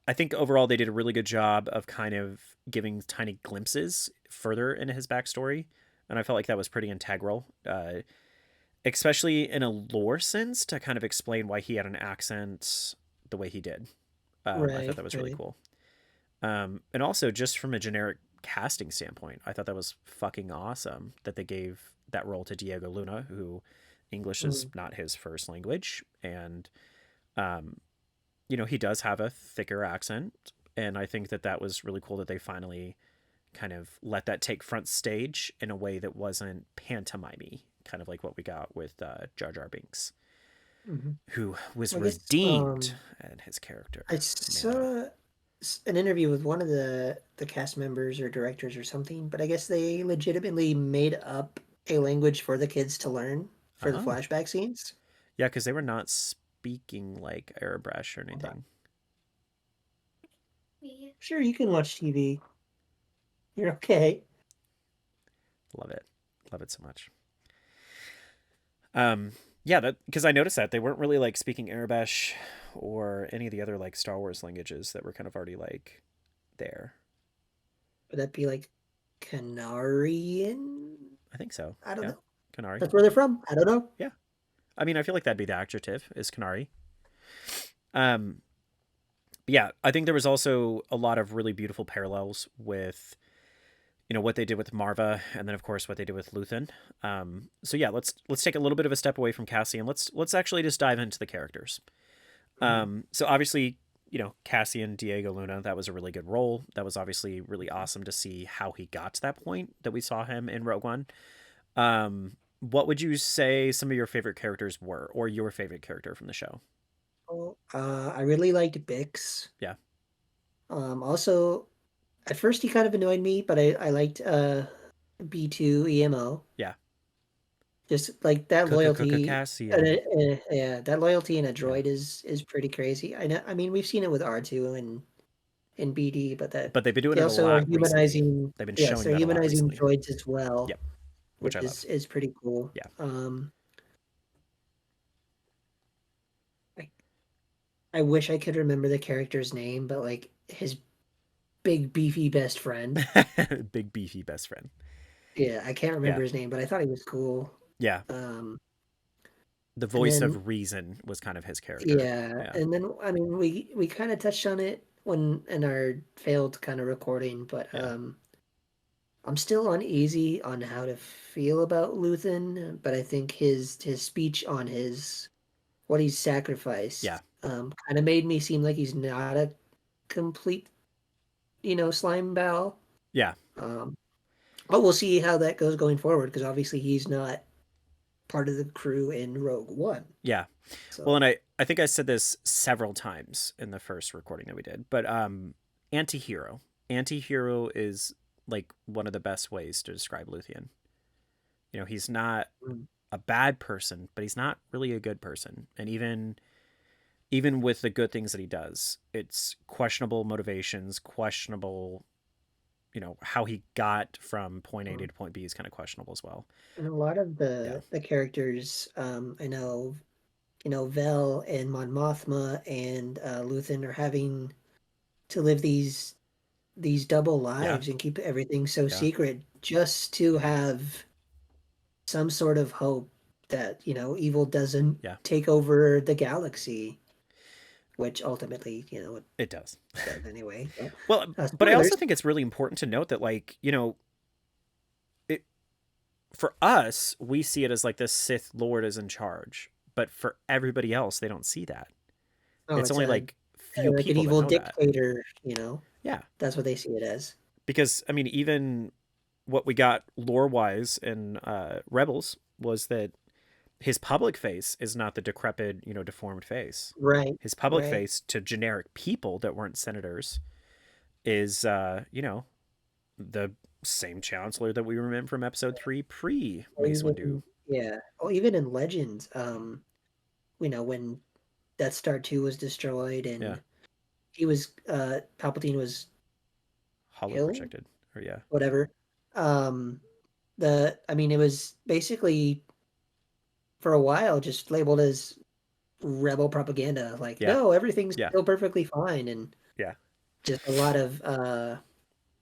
Speaker 3: I think overall they did a really good job of kind of giving tiny glimpses further into his backstory, and I felt like that was pretty integral, especially in a lore sense, to kind of explain why he had an accent the way he did. I thought
Speaker 1: Right.
Speaker 3: that was really
Speaker 1: Right.
Speaker 3: cool, and also just from a generic casting standpoint, I thought that was fucking awesome that they gave that role to Diego Luna, who English is
Speaker 1: Mm.
Speaker 3: not his first language, and um, he does have a thicker accent, and I think that that was really cool that they finally kind of let that take front stage in a way that wasn't pantomimey, kind of like what we got with Jar Jar Binks,
Speaker 1: Mm-hmm.
Speaker 3: who was
Speaker 1: I guess
Speaker 3: redeemed in his character,
Speaker 1: I
Speaker 3: Mando.
Speaker 1: saw an interview with one of the cast members or directors or something, but I guess they legitimately made up a language for the kids to learn for the
Speaker 3: Oh,
Speaker 1: flashback scenes.
Speaker 3: yeah, because they were not speaking like airbrush or
Speaker 1: Hold on.
Speaker 3: anything.
Speaker 1: Sure, you can watch TV. You're okay.
Speaker 3: Love it, love it so much. Um, yeah, that because I noticed that they weren't really like speaking Arabic or any of the other like Star Wars languages that were kind of already like there.
Speaker 1: Would that be like Canarian?
Speaker 3: I think so.
Speaker 1: I don't
Speaker 3: Yeah,
Speaker 1: know.
Speaker 3: Canary.
Speaker 1: That's where they're from. I don't know.
Speaker 3: Yeah, I mean, I feel like that'd be the adjective is Canary. Um, but yeah, I think there was also a lot of really beautiful parallels with what they did with Marva, and then of course what they did with Luthen. So yeah, let's take a little bit of a step away from Cassian. Let's actually just dive into the characters.
Speaker 1: Mhm.
Speaker 3: So obviously, Cassian Diego Luna, that was a really good role. That was obviously really awesome to see how he got to that point that we saw him in Rogue One. What would you say some of your favorite characters were, or your favorite character from the show?
Speaker 1: Oh, I really liked Bix.
Speaker 3: Yeah.
Speaker 1: Also, at first he kind of annoyed me, but I liked B2 EMO.
Speaker 3: Yeah.
Speaker 1: Just like that loyalty,
Speaker 3: Cassian.
Speaker 1: yeah, that loyalty in a
Speaker 3: Yeah.
Speaker 1: droid is pretty crazy. I know. I mean, we've seen it with R2 and in BD, but that
Speaker 3: But they've been doing
Speaker 1: they
Speaker 3: it a
Speaker 1: also are
Speaker 3: lot recently.
Speaker 1: humanizing.
Speaker 3: They've been
Speaker 1: Yes,
Speaker 3: showing
Speaker 1: they're
Speaker 3: that a lot
Speaker 1: humanizing
Speaker 3: recently.
Speaker 1: droids as well,
Speaker 3: Yep. Which I
Speaker 1: which
Speaker 3: love.
Speaker 1: is pretty cool.
Speaker 3: Yeah.
Speaker 1: I, I wish I could remember the character's name, but like his big beefy best friend.
Speaker 3: Big beefy best friend.
Speaker 1: Yeah, I can't
Speaker 3: Yeah.
Speaker 1: remember his name, but I thought he was cool.
Speaker 3: Yeah.
Speaker 1: Um,
Speaker 3: The
Speaker 1: and
Speaker 3: voice
Speaker 1: then
Speaker 3: of reason was kind of his character.
Speaker 1: yeah,
Speaker 3: Yeah.
Speaker 1: and then I mean we kind of touched on it when in our failed kind of recording, but
Speaker 3: Yeah.
Speaker 1: I'm still uneasy on how to feel about Luthen, but I think his speech on his what he's
Speaker 3: Yeah.
Speaker 1: sacrificed kind of made me seem like he's not a complete, slime ball.
Speaker 3: Yeah.
Speaker 1: Um, but we'll see how that goes going forward because obviously he's not part of the crew in Rogue One.
Speaker 3: Yeah.
Speaker 1: So
Speaker 3: Well, and I think I said this several times in the first recording that we did, but anti-hero. Anti-hero is like one of the best ways to describe Luthien. He's not
Speaker 1: mm,
Speaker 3: a bad person, but he's not really a good person. And even with the good things that he does, it's questionable motivations, questionable, how he got from point A
Speaker 1: mm.
Speaker 3: to point B is kind of questionable as well.
Speaker 1: And a lot of
Speaker 3: Yeah.
Speaker 1: the characters, I know, Vel and Mon Mothma and Luthen are having to live these double
Speaker 3: Yeah.
Speaker 1: lives and keep everything so
Speaker 3: Yeah.
Speaker 1: secret just to have some sort of hope that, evil doesn't
Speaker 3: Yeah.
Speaker 1: take over the galaxy. which ultimately,
Speaker 3: it does.
Speaker 1: Anyway.
Speaker 3: Well, but I also think it's really important to note that, like, it, for us, we see it as like the Sith Lord is in charge, but for everybody else, they don't see that. It's only like few
Speaker 1: like an
Speaker 3: people
Speaker 1: evil
Speaker 3: that know
Speaker 1: dictator,
Speaker 3: Yeah.
Speaker 1: That's what they see it as.
Speaker 3: Because, I mean, even what we got lore-wise in Rebels was that his public face is not the decrepit, deformed face.
Speaker 1: Right.
Speaker 3: His public face to generic people that weren't senators is, the same chancellor that we remember from episode 3 pre Mace Windu.
Speaker 1: Yeah. Oh, even in Legends, when Death Star 2 was destroyed and he was Palpatine was
Speaker 3: hollow projected, or
Speaker 1: whatever. It was basically for a while just labeled as rebel propaganda. Like, no, everything's still perfectly fine, and just a lot of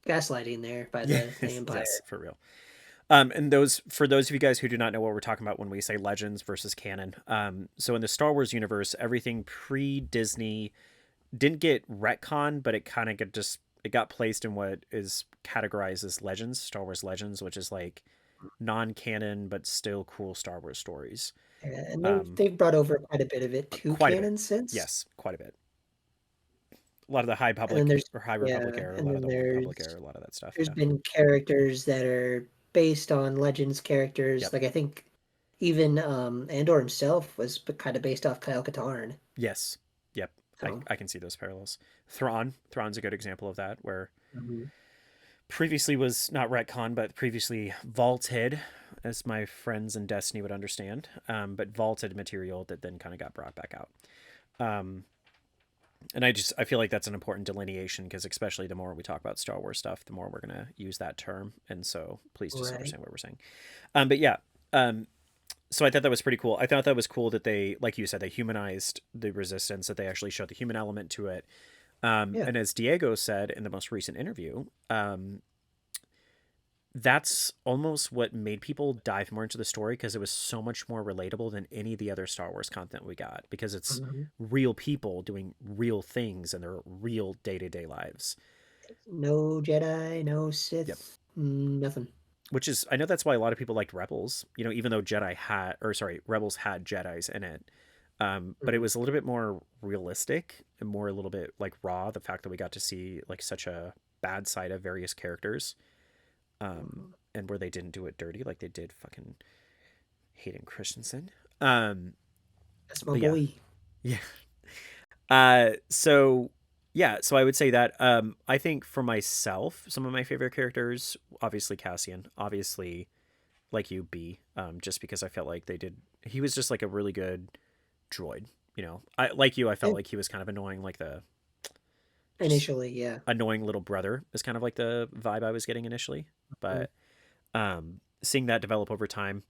Speaker 1: gaslighting there by the Empire.
Speaker 3: Yes, for real. And for those of you guys who do not know what we're talking about when we say Legends versus canon, so in the Star Wars universe, everything pre-Disney didn't get retconned, but it kind of got placed in what is categorized as Legends, Star Wars Legends, which is like non-canon but still cool Star Wars stories.
Speaker 1: Yeah, and they've brought over quite a bit of it to canon since.
Speaker 3: Yes, quite a bit. A lot of the High Republic or High Republic era, a lot of the Old Republic era, a lot of that stuff.
Speaker 1: There's been characters that are based on Legends characters. Like, I think even Andor himself was kind of based off Kyle Katarn.
Speaker 3: Yes. Yep. So. I can see those parallels. Thrawn's a good example of that, where previously was not retcon, but previously vaulted, as my friends in Destiny would understand, but vaulted material that then kind of got brought back out. And I feel like that's an important delineation, because especially the more we talk about Star Wars stuff, the more we're going to use that term. And so please just understand what we're saying. But yeah, so I thought that was pretty cool. I thought that was cool that they, like you said, they humanized the Resistance, that they actually showed the human element to it. And as Diego said in the most recent interview, that's almost what made people dive more into the story, because it was so much more relatable than any of the other Star Wars content we got, because it's real people doing real things in their real day-to-day lives.
Speaker 1: No Jedi, no Sith, nothing.
Speaker 3: Which is, I know that's why a lot of people liked Rebels, even though Rebels had Jedis in it. But it was a little bit more realistic and more a little bit like raw. The fact that we got to see like such a bad side of various characters. And where they didn't do it dirty like they did fucking Hayden Christensen.
Speaker 1: That's my boy.
Speaker 3: Yeah. So I would say that I think for myself, some of my favorite characters, obviously Cassian, obviously like you, B, just because I felt like he was just like a really good droid. I felt like he was kind of annoying, like
Speaker 1: initially,
Speaker 3: annoying little brother is kind of like the vibe I was getting initially, but seeing that develop over time,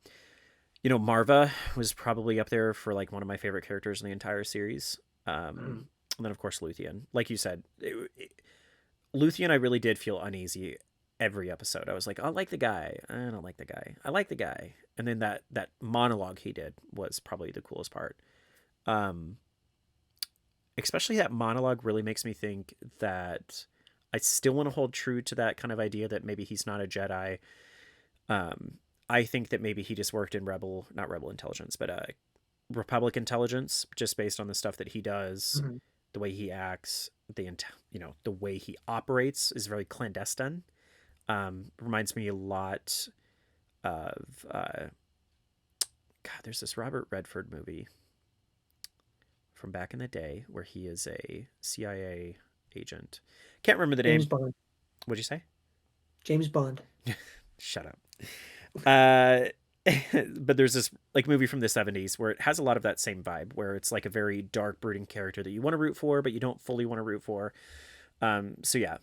Speaker 3: Marva was probably up there for like one of my favorite characters in the entire series. And then of course Luthien, like you said, Luthien, I really did feel uneasy every episode. I was like, I like the guy, I don't like the guy, I like the guy, and then that monologue he did was probably the coolest part. Especially that monologue really makes me think that I still want to hold true to that kind of idea that maybe he's not a Jedi. I think that maybe he just worked in not Rebel intelligence, but Republic intelligence, just based on the stuff that he does, the way he acts, the way he operates is very clandestine. Reminds me a lot of there's this Robert Redford movie from back in the day where he is a CIA agent. Can't remember the name.
Speaker 1: James Bond.
Speaker 3: What'd you say?
Speaker 1: James Bond.
Speaker 3: Shut up. But there's this like movie from the 70s where it has a lot of that same vibe, where it's like a very dark, brooding character that you want to root for, but you don't fully want to root for. So yeah.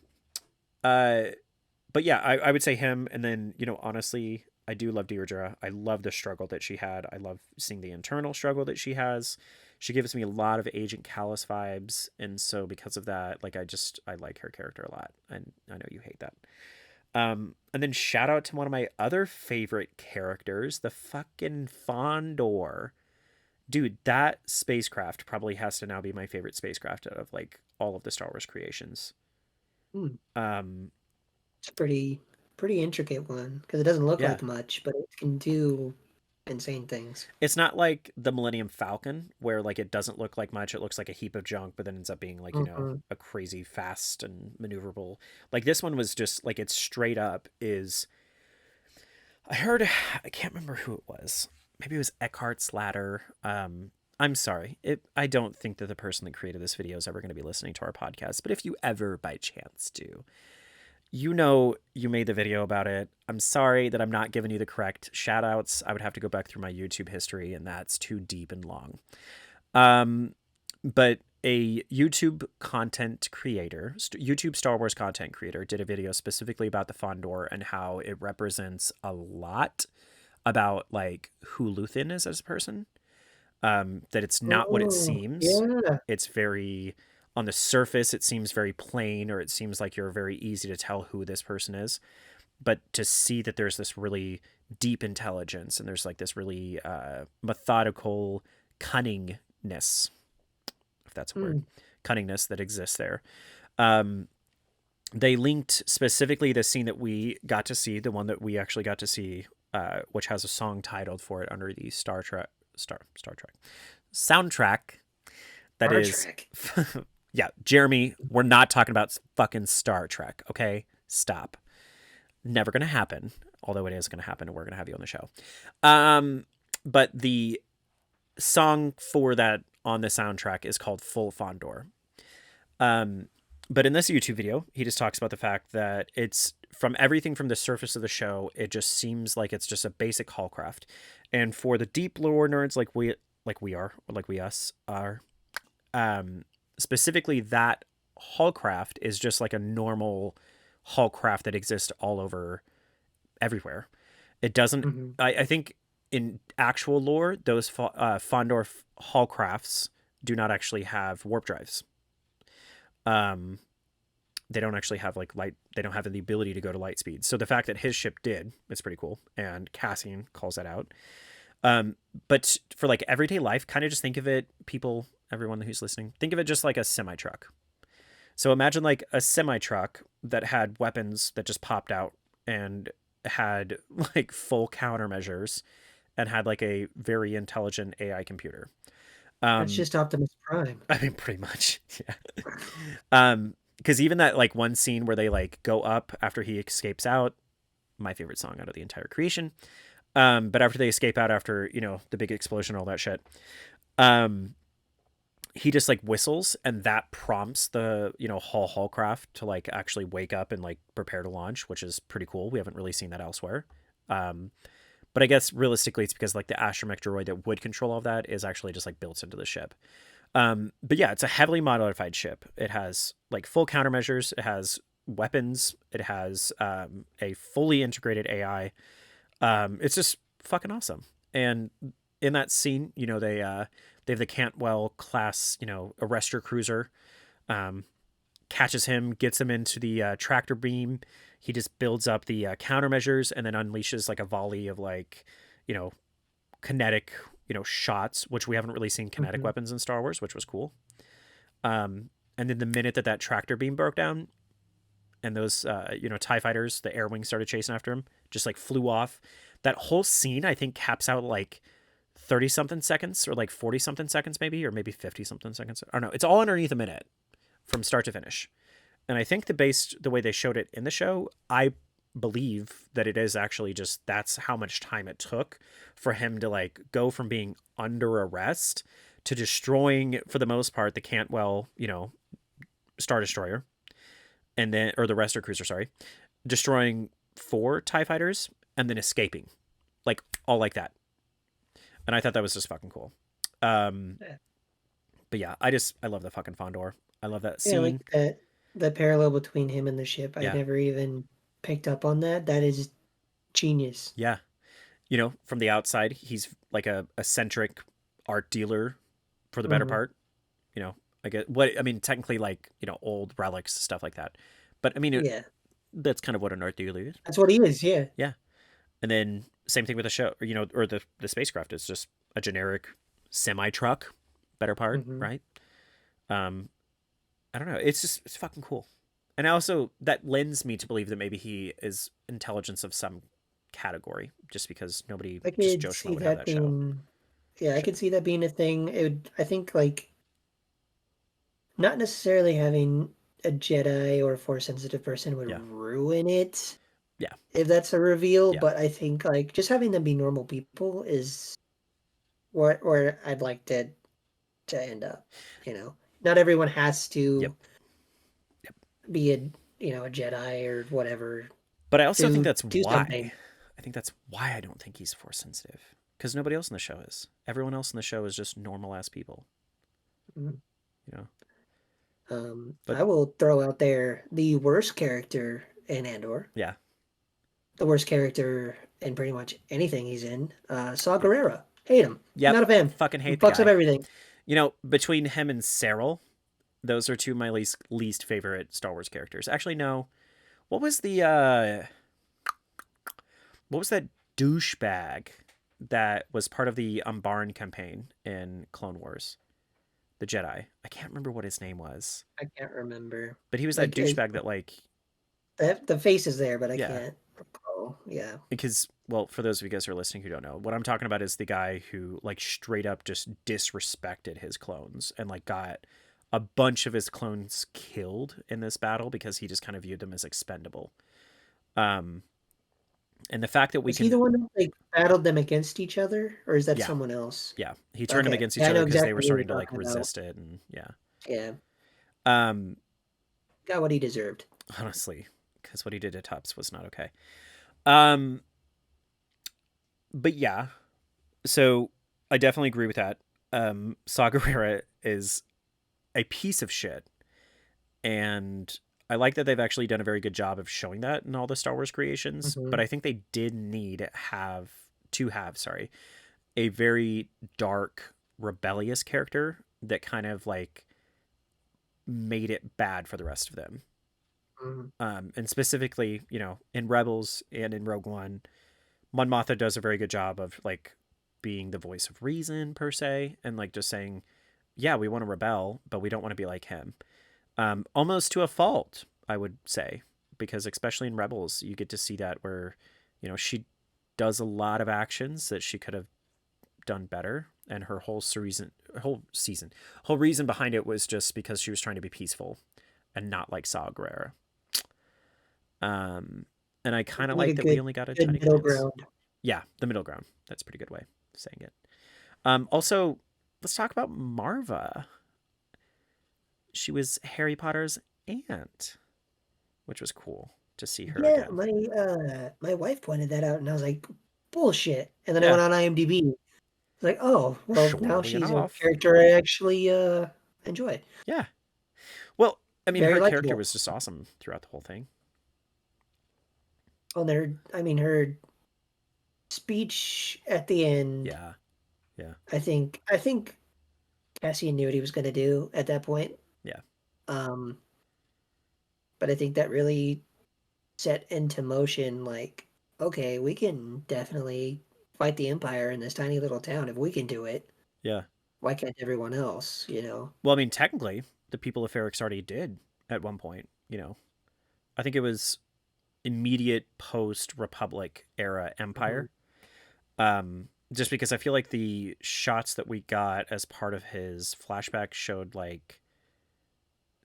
Speaker 3: But yeah, I would say him. And then, honestly, I do love Deirdre. I love the struggle that she had. I love seeing the internal struggle that she has. She gives me a lot of Agent Callus vibes. And so because of that, like, I like her character a lot. And I know you hate that. And then shout out to one of my other favorite characters, the fucking Fondor. Dude, that spacecraft probably has to now be my favorite spacecraft out of like all of the Star Wars creations.
Speaker 1: Hmm.
Speaker 3: Um,
Speaker 1: It's a pretty intricate one because it doesn't look
Speaker 3: yeah.
Speaker 1: like much, but it can do insane things.
Speaker 3: It's not like the Millennium Falcon where like it doesn't look like much. It looks like a heap of junk, but then ends up being like,
Speaker 1: Mm-hmm.
Speaker 3: a crazy fast and maneuverable. Like this one was just like it's straight up is I heard I can't remember who it was. Maybe it was Eckhart's Ladder. I'm sorry. I don't think that the person that created this video is ever going to be listening to our podcast, but if you ever by chance do, you made the video about it. I'm sorry that I'm not giving you the correct shout outs. I would have to go back through my YouTube history, and that's too deep and long. But a YouTube content creator, YouTube Star Wars content creator, did a video specifically about the Fondor and how it represents a lot about like who Luthen is as a person. That it's not what it
Speaker 1: Oh,
Speaker 3: seems.
Speaker 1: yeah.
Speaker 3: It's very on the surface. It seems very plain, or it seems like you're very easy to tell who this person is. But to see that there's this really deep intelligence and there's like this really methodical cunningness, if that's a word, cunningness that exists there. They linked specifically the scene that we got to see, the one that we actually got to see, which has a song titled for it under the Star Trek soundtrack. That
Speaker 1: Star
Speaker 3: is,
Speaker 1: Trek.
Speaker 3: yeah, Jeremy, we're not talking about fucking Star Trek, okay? Stop. Never gonna happen. Although it is gonna happen, and we're gonna have you on the show. But the song for that on the soundtrack is called Full Fondor. But in this YouTube video, he just talks about the fact that it's from everything from the surface of the show, it just seems like it's just a basic Hallcraft. And for the deep lore nerds like we us are, specifically that Hallcraft is just like a normal Hallcraft that exists all over everywhere. It doesn't.
Speaker 1: Mm-hmm.
Speaker 3: I think in actual lore, those Fondor Hallcrafts do not actually have warp drives. They don't actually have like light. They don't have the ability to go to light speed. So the fact that his ship did, is pretty cool. And Cassian calls that out. But for like everyday life, kind of just think of it, people, everyone who's listening, think of it just like a semi truck. So imagine like a semi truck that had weapons that just popped out and had like full countermeasures and had like a very intelligent AI computer.
Speaker 1: That's just Optimus Prime.
Speaker 3: I mean, pretty much, yeah. Because even that like one scene where they like go up after he escapes out, my favorite song out of the entire creation. But after they escape out after, the big explosion, all that shit, he just like whistles and that prompts the, Hallcraft to like actually wake up and like prepare to launch, which is pretty cool. We haven't really seen that elsewhere. But I guess realistically it's because like the astromech droid that would control all that is actually just like built into the ship. But yeah, it's a heavily modified ship. It has like full countermeasures. It has weapons. It has a fully integrated AI. It's just fucking awesome. And in that scene, they have the Cantwell class, arrestor cruiser, catches him, gets him into the tractor beam. He just builds up the countermeasures and then unleashes like a volley of like, kinetic, shots, which we haven't really seen kinetic weapons in Star Wars, which was cool. And then the minute that tractor beam broke down and those, TIE fighters, the air wings started chasing after him, just like flew off. That whole scene, I think, caps out like 30 something seconds or like 40 something seconds, maybe, or maybe 50 something seconds. I don't know. It's all underneath a minute from start to finish. And I think the way they showed it in the show, I believe that it is actually just that's how much time it took for him to like go from being under arrest to destroying, for the most part, the Cantwell, Star Destroyer, and then, or the Arrestor Cruiser, sorry, destroying 4 TIE fighters and then escaping, like all like that. And I thought that was just fucking cool. But yeah, I love the fucking Fondor. I love that scene.
Speaker 1: Yeah, like the parallel between him and the ship.
Speaker 3: Yeah.
Speaker 1: I never even picked up on that. That is genius.
Speaker 3: Yeah. From the outside, he's like a eccentric art dealer for the better part. Technically like, old relics, stuff like that. But I mean, that's kind of what an art dealer is.
Speaker 1: That's what he is. Yeah.
Speaker 3: Yeah. And then same thing with the show, or the spacecraft is just a generic semi-truck, better part, right? I don't know. It's fucking cool. And also, that lends me to believe that maybe he is intelligence of some category, just because nobody,
Speaker 1: I
Speaker 3: just
Speaker 1: could
Speaker 3: Joe Schmo
Speaker 1: see
Speaker 3: would have
Speaker 1: that
Speaker 3: that show.
Speaker 1: being, yeah, I could see that being a thing. It would, I think, like, not necessarily having a Jedi or Force sensitive person would
Speaker 3: Yeah.
Speaker 1: ruin it.
Speaker 3: Yeah.
Speaker 1: If that's a reveal,
Speaker 3: Yeah.
Speaker 1: but I think like just having them be normal people is where I'd like to end up. You know, not everyone has
Speaker 3: Yep.
Speaker 1: to be a a Jedi or whatever
Speaker 3: But I also think
Speaker 1: to
Speaker 3: that's
Speaker 1: do something.
Speaker 3: why. I think that's why I don't think he's Force sensitive. Because nobody else in the show is. Everyone else in the show is just normal ass people.
Speaker 1: Mhm.
Speaker 3: You know. But
Speaker 1: I will throw out there the worst character in Andor.
Speaker 3: yeah.
Speaker 1: The worst character in pretty much anything he's in. Saw Gerrera. Hate him.
Speaker 3: Yep.
Speaker 1: Not a fan.
Speaker 3: Fucking hate the
Speaker 1: Fucks up
Speaker 3: guy.
Speaker 1: everything.
Speaker 3: You know, between him and Cyril, those are two of my least favorite Star Wars characters. Actually, no. What was the what was that douchebag that was part of the Umbaran campaign in Clone Wars? The Jedi. I can't remember what his name was.
Speaker 1: I can't remember.
Speaker 3: But he was that douchebag that like
Speaker 1: the face is there, but I
Speaker 3: yeah.
Speaker 1: can't recall. Yeah.
Speaker 3: Because, well, for those of you guys who are listening who don't know, what I'm talking about is the guy who like straight up just disrespected his clones and like got a bunch of his clones killed in this battle because he just kind of viewed them as expendable. And the fact that we
Speaker 1: Is he the one that like battled them against each other, or is that
Speaker 3: yeah.
Speaker 1: someone else?
Speaker 3: Yeah, he turned them
Speaker 1: Okay.
Speaker 3: against each
Speaker 1: Yeah, I
Speaker 3: other
Speaker 1: know
Speaker 3: because they
Speaker 1: exactly
Speaker 3: were
Speaker 1: who you're
Speaker 3: starting to like
Speaker 1: talking
Speaker 3: resist
Speaker 1: about.
Speaker 3: it, and yeah.
Speaker 1: Yeah.
Speaker 3: Um,
Speaker 1: Got what he deserved.
Speaker 3: honestly, because what he did to Tups was not okay. But yeah, so I definitely agree with that. Saw Gerrera is a piece of shit, and I like that they've actually done a very good job of showing that in all the Star Wars creations. But I think they did need to have a very dark, rebellious character that kind of like made it bad for the rest of them. And specifically, you know, in Rebels and in Rogue One, Mon Mothma does a very good job of like being the voice of reason per se, and like just saying, yeah, we want to rebel, but we don't want to be like him. Almost to a fault, I would say, because especially in Rebels, you get to see that where, you know, she does a lot of actions that she could have done better, and her whole reason behind it was just because she was trying to be peaceful and not like Saw Gerrera. And I kind of like that we only got a tiny
Speaker 1: middle
Speaker 3: glance.
Speaker 1: ground.
Speaker 3: Yeah, the middle ground. That's a pretty good way of saying it. Also, let's talk about Marva. She was Harry Potter's aunt, which was cool to see her
Speaker 1: Yeah,
Speaker 3: again.
Speaker 1: my wife pointed that out, and I was like, bullshit. And then I
Speaker 3: Yeah.
Speaker 1: went on IMDb. It's like, oh, well, now
Speaker 3: Surely
Speaker 1: she's a
Speaker 3: enough.
Speaker 1: character I actually enjoy.
Speaker 3: Yeah. Well, I mean,
Speaker 1: Very
Speaker 3: her character
Speaker 1: likable.
Speaker 3: was just awesome throughout the whole thing.
Speaker 1: Well, her speech at the end.
Speaker 3: Yeah. Yeah.
Speaker 1: I think Cassian knew what he was going to do at that point.
Speaker 3: Yeah.
Speaker 1: But I think that really set into motion, like, okay, we can definitely fight the Empire in this tiny little town if we can do it.
Speaker 3: Yeah.
Speaker 1: Why can't everyone else, you know?
Speaker 3: Well, I mean, technically, the people of Ferrix already did at one point, you know. I think it was immediate post-Republic era Empire. Just because I feel like the shots that we got as part of his flashback showed, like,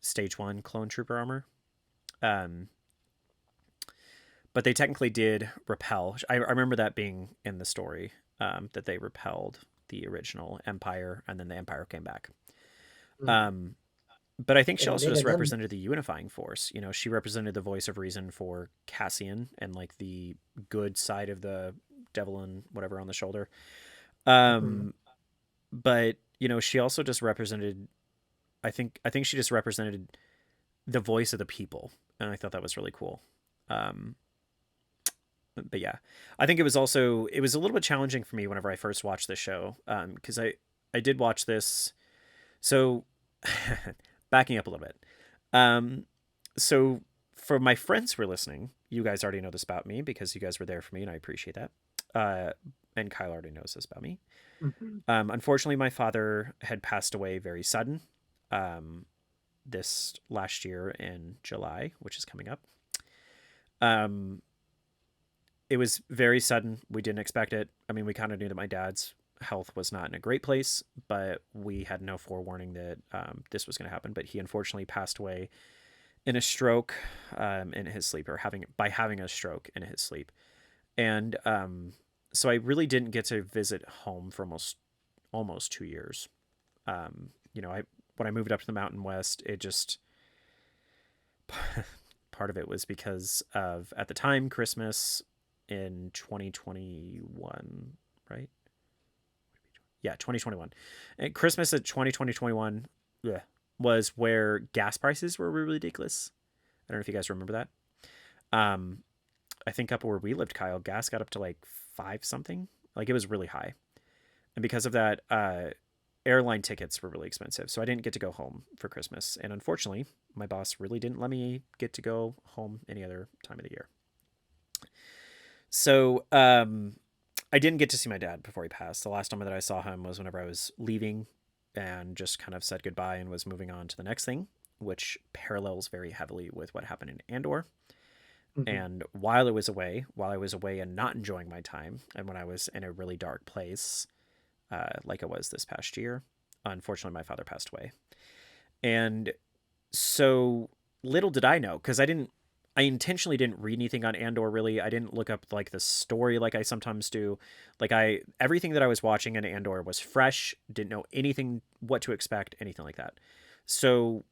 Speaker 3: Stage 1 clone trooper armor. But they technically did repel. I remember that being in the story, that they repelled the original Empire, and then the Empire came back. But I think she also just represented the unifying force. You know, she represented the voice of reason for Cassian and like the good side of the devil and whatever on the shoulder. But you know, she also just represented. I think she just represented the voice of the people, and I thought that was really cool. But yeah, I think it was a little bit challenging for me whenever I first watched the show, because I did watch this. So backing up a little bit. So for my friends who are listening, you guys already know this about me because you guys were there for me and I appreciate that. and Kyle already knows this about me.
Speaker 1: Mm-hmm.
Speaker 3: Unfortunately, my father had passed away very sudden this last year in July, which is coming up. It was very sudden. We didn't expect it. I mean, we kind of knew that my dad's health was not in a great place, but we had no forewarning that this was going to happen. But he unfortunately passed away in a stroke in his sleep, or having a stroke in his sleep. And so I really didn't get to visit home for almost 2 years. When I moved up to the Mountain West, it just part of it was because of, at the time, Christmas in 2021, right? Yeah, 2021. And Christmas at 2021 was where gas prices were really ridiculous. I don't know if you guys remember that. I think up where we lived, Kyle, gas got up to like 5 something. Like, it was really high. And because of that, airline tickets were really expensive. So I didn't get to go home for Christmas. And unfortunately, my boss really didn't let me get to go home any other time of the year. So I didn't get to see my dad before he passed. The last time that I saw him was whenever I was leaving and just kind of said goodbye and was moving on to the next thing, which parallels very heavily with what happened in Andor.
Speaker 1: Mm-hmm.
Speaker 3: And while I was away and not enjoying my time, and when I was in a really dark place, like I was this past year, unfortunately, my father passed away. And so little did I know, because I intentionally didn't read anything on Andor, really. I didn't look up like the story like I sometimes do. Like, everything that I was watching in Andor was fresh, didn't know anything, what to expect, anything like that. So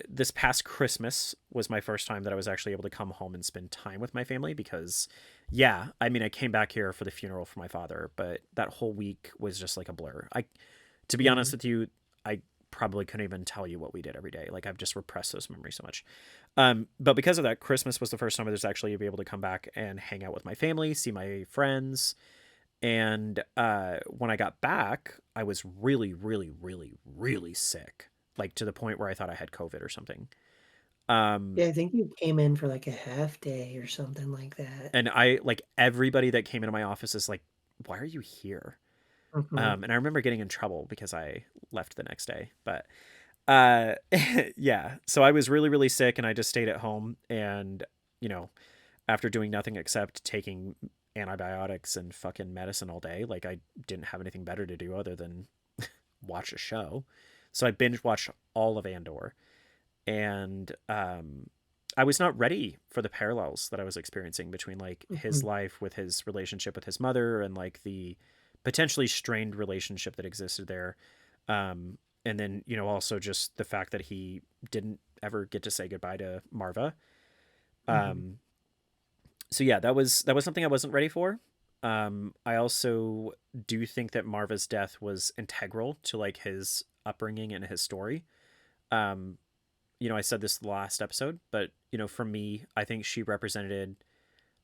Speaker 3: this past Christmas was my first time that I was actually able to come home and spend time with my family, because I mean, I came back here for the funeral for my father, but that whole week was just like a blur. To be honest with you, I probably couldn't even tell you what we did every day. Like, I've just repressed those memories so much. But because of that, Christmas was the first time I was actually able to come back and hang out with my family, see my friends. And when I got back, I was really, really, really, really sick, like to the point where I thought I had COVID or something.
Speaker 1: Yeah, I think you came in for like a half day or something like that.
Speaker 3: And everybody that came into my office is like, why are you here?
Speaker 1: Mm-hmm.
Speaker 3: And I remember getting in trouble because I left the next day. But yeah, so I was really, really sick, and I just stayed at home. And, after doing nothing except taking antibiotics and fucking medicine all day, like, I didn't have anything better to do other than watch a show. So I binge watched all of Andor. And I was not ready for the parallels that I was experiencing between like his life with his relationship with his mother, and like the potentially strained relationship that existed there. And then, also just the fact that he didn't ever get to say goodbye to Marva. So yeah, that was something I wasn't ready for. I also do think that Marva's death was integral to like his upbringing and his story. I said this the last episode, but for me, I think she represented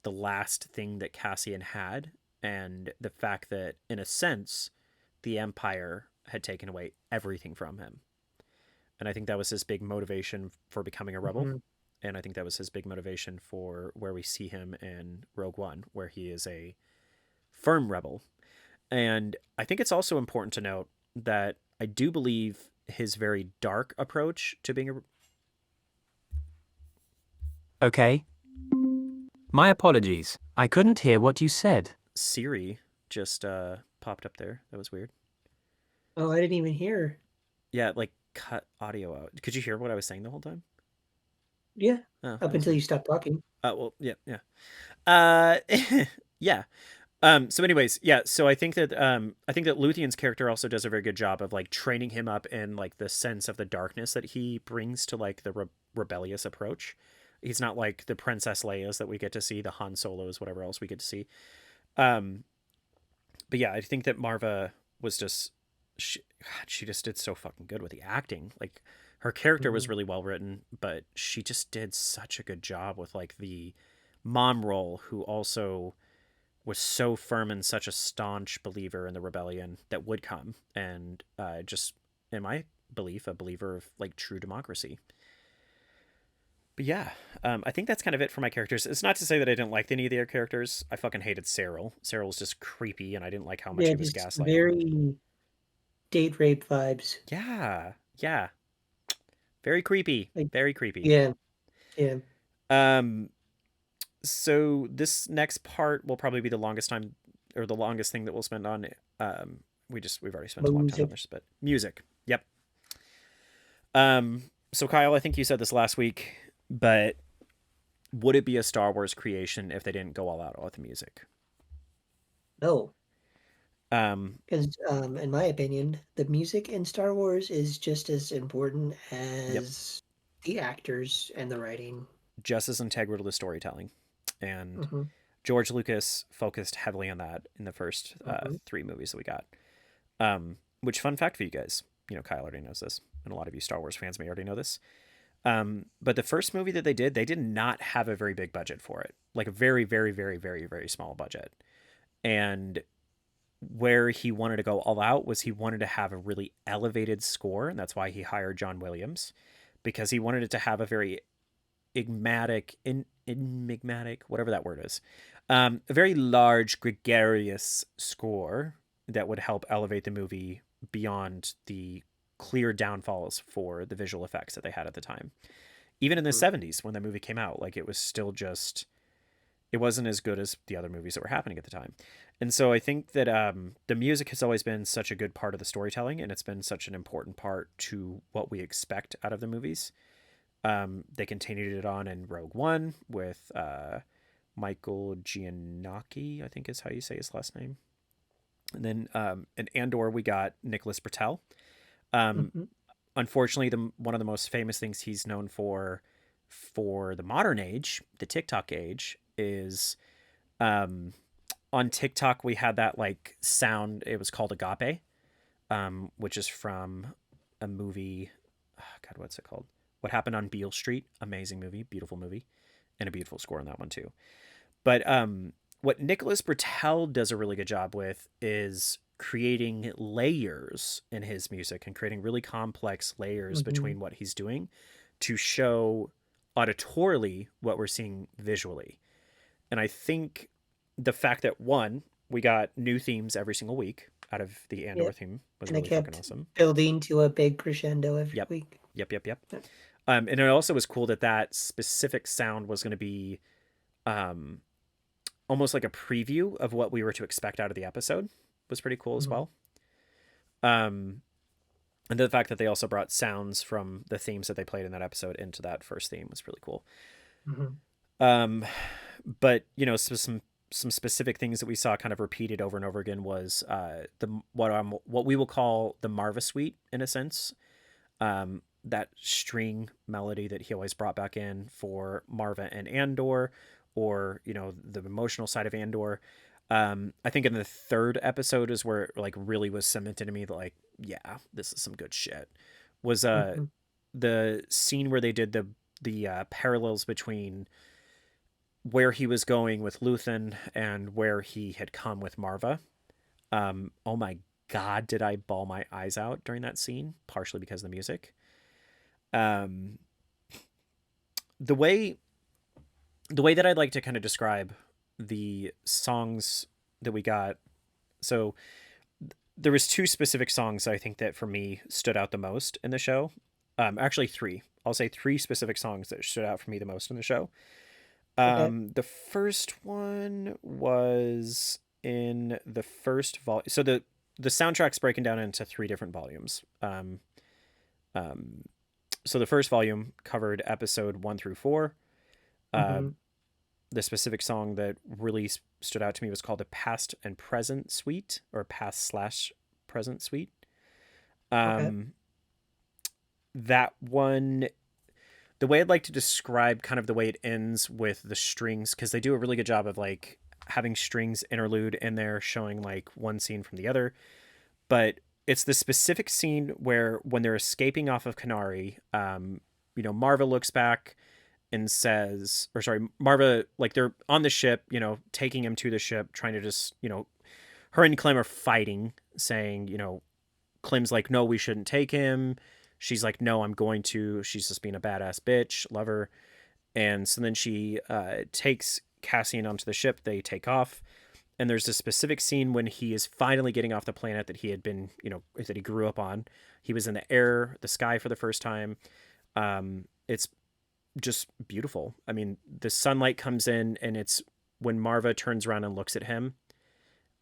Speaker 3: the last thing that Cassian had, and the fact that, in a sense, the Empire had taken away everything from him. And I think that was his big motivation for becoming a rebel. And I think that was his big motivation for where we see him in Rogue One, where he is a firm rebel. And I think it's also important to note that I do believe his very dark approach to being a...
Speaker 4: Okay. My apologies. I couldn't hear what you said.
Speaker 3: Siri just popped up there. That was weird.
Speaker 1: Oh, I didn't even hear.
Speaker 3: Yeah, like, cut audio out. Could you hear what I was saying the whole time?
Speaker 1: Yeah. Up until you stopped talking.
Speaker 3: Well, yeah. Yeah. So anyways, yeah, so I think that Luthien's character also does a very good job of like training him up in like the sense of the darkness that he brings to like the rebellious approach. He's not like the Princess Leia's that we get to see, the Han Solos, whatever else we get to see. But yeah, I think that Marva was just she just did so fucking good with the acting. Like, her character was really well written, but she just did such a good job with like the mom role, who also was so firm and such a staunch believer in the rebellion that would come, and just, in my belief, a believer of like true democracy. But yeah, I think that's kind of it for my characters. It's not to say that I didn't like any of the other characters. I fucking hated Cyril. Cyril was just creepy, and I didn't like how much
Speaker 1: Yeah,
Speaker 3: he was
Speaker 1: just
Speaker 3: gaslighting.
Speaker 1: very date rape vibes.
Speaker 3: Yeah, yeah, very creepy,
Speaker 1: Like,
Speaker 3: very creepy.
Speaker 1: yeah, yeah.
Speaker 3: Um, so this next part will probably be the longest time, or the longest thing that we'll spend on. We've already spent a long time on
Speaker 1: Music.
Speaker 3: this, but music. Yep. So Kyle, I think you said this last week, but would it be a Star Wars creation if they didn't go all out with the music?
Speaker 1: No.
Speaker 3: Um,
Speaker 1: Because, in my opinion, the music in Star Wars is just as important
Speaker 3: yep.
Speaker 1: as the actors and the writing.
Speaker 3: Just as integral to the storytelling. And
Speaker 1: Mm-hmm.
Speaker 3: George Lucas focused heavily on that in the first
Speaker 1: Mm-hmm.
Speaker 3: 3 movies that we got. Which, fun fact for you guys, Kyle already knows this, and a lot of you Star Wars fans may already know this. But the first movie that they did not have a very big budget for it. Like a very, very, very, very, very small budget. And where he wanted to go all out was he wanted to have a really elevated score, and that's why he hired John Williams, because he wanted it to have a very enigmatic, whatever that word is, a very large, gregarious score that would help elevate the movie beyond the clear downfalls for the visual effects that they had at the time. Even in the 70s, when the movie came out, like, it was still just, it wasn't as good as the other movies that were happening at the time. And so I think that the music has always been such a good part of the storytelling, and it's been such an important part to what we expect out of the movies. They continued it on in Rogue One with Michael Giannacci, I think is how you say his last name. And then in Andor, we got Nicholas Britell.
Speaker 1: Mm-hmm.
Speaker 3: Unfortunately, one of the most famous things he's known for the modern age, the TikTok age, is on TikTok we had that like sound. It was called Agape, which is from a movie. Oh, God, what's it called? What Happened on Beale Street? Amazing movie, beautiful movie, and a beautiful score on that one too. But what Nicholas Britell does a really good job with is creating layers in his music and creating really complex layers
Speaker 1: Mm-hmm.
Speaker 3: between what he's doing to show auditorily what we're seeing visually. And I think the fact that, one, we got new themes every single week out of the Andor theme was
Speaker 1: And it
Speaker 3: really fucking
Speaker 1: kept
Speaker 3: awesome.
Speaker 1: building to a big crescendo every
Speaker 3: Yep.
Speaker 1: week.
Speaker 3: Yep. And it also was cool that specific sound was going to be almost like a preview of what we were to expect out of the episode. Was pretty cool as well. And the fact that they also brought sounds from the themes that they played in that episode into that first theme was really cool.
Speaker 1: Mm-hmm.
Speaker 3: But some specific things that we saw kind of repeated over and over again was what we will call the Marva suite in a sense. That string melody that he always brought back in for Marva and Andor, or the emotional side of Andor. I think in the 3rd episode is where it like really was cemented to me that like, yeah, this is some good shit. Was the scene where they did the parallels between where he was going with Luthen and where he had come with Marva. Oh my God, did I bawl my eyes out during that scene? Partially because of the music. The way that I'd like to kind of describe the songs that we got. So there was 2 specific songs I think that for me stood out the most in the show. Actually 3. I'll say 3 specific songs that stood out for me the most in the show. The first one was in the first volume. So the soundtrack's breaking down into 3 different volumes. So the first volume covered episode 1 through 4. The specific song that really stood out to me was called the Past and Present Suite, or Past/Present Suite. That one, the way I'd like to describe kind of the way it ends with the strings, because they do a really good job of like having strings interlude in there, showing like one scene from the other. But it's the specific scene where when they're escaping off of Kenari, Marva looks back and says, Marva, like they're on the ship, taking him to the ship, trying to just, her and Clem are fighting, saying, Clem's like, no, we shouldn't take him. She's like, no, I'm going to. She's just being a badass bitch, love her.
Speaker 5: And so then she takes Cassian onto the ship. They take off. And there's a specific scene when he is finally getting off the planet that he had been, that he grew up on. He was in the sky for the first time. It's just beautiful. I mean, the sunlight comes in, and it's when Marva turns around and looks at him.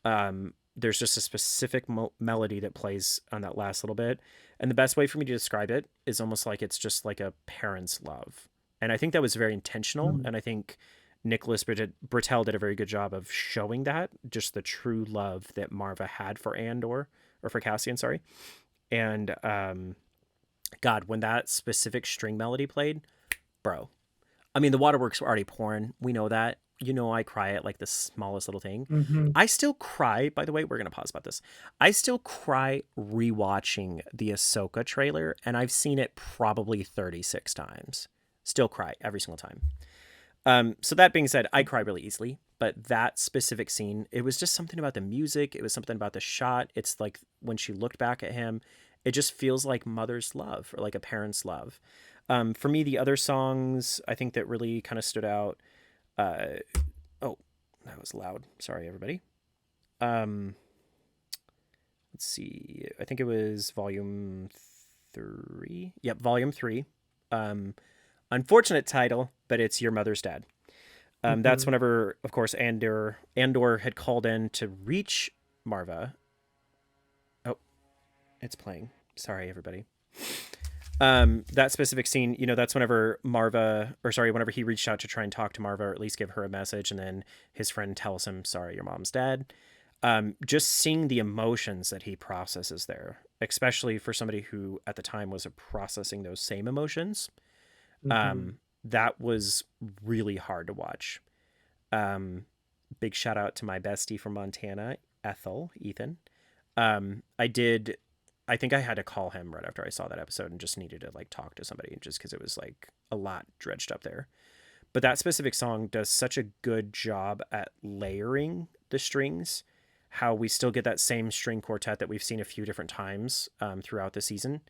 Speaker 5: There's just a specific melody that plays on that last little bit. And the best way for me to describe it is almost like it's just like a parent's love. And I think that was very intentional. And I think Nicholas Britell did a very good job of showing that, just the true love that Marva had for Andor, or for Cassian, sorry. And God, when that specific string melody played, bro, I mean, the waterworks were already pouring. We know that. I cry at like the smallest little thing.
Speaker 1: Mm-hmm.
Speaker 5: I still cry, by the way, we're going to pause about this. I still cry rewatching the AHSOKA trailer, and I've seen it probably 36 times. Still cry every single time. So that being said, I cry really easily, but that specific scene, it was just something about the music. It was something about the shot. It's like when she looked back at him, it just feels like mother's love, or like a parent's love. For me, the other songs, I think that really kind of stood out. Oh, that was loud. Sorry, everybody. Let's see. I think it was volume 3. Yep, volume 3. Unfortunate title, but it's Your Mother's Dad. That's whenever, of course, Andor had called in to reach Marva. Oh, it's playing. Sorry, everybody. That specific scene, that's whenever whenever he reached out to try and talk to Marva, or at least give her a message, and then his friend tells him, sorry, your mom's dead. Just seeing the emotions that he processes there, especially for somebody who at the time was processing those same emotions. That was really hard to watch. Big shout out to my bestie from Montana, Ethan. I think I had to call him right after I saw that episode and just needed to like talk to somebody, just because it was like a lot dredged up there. But that specific song does such a good job at layering the strings, how we still get that same string quartet that we've seen a few different times throughout the season.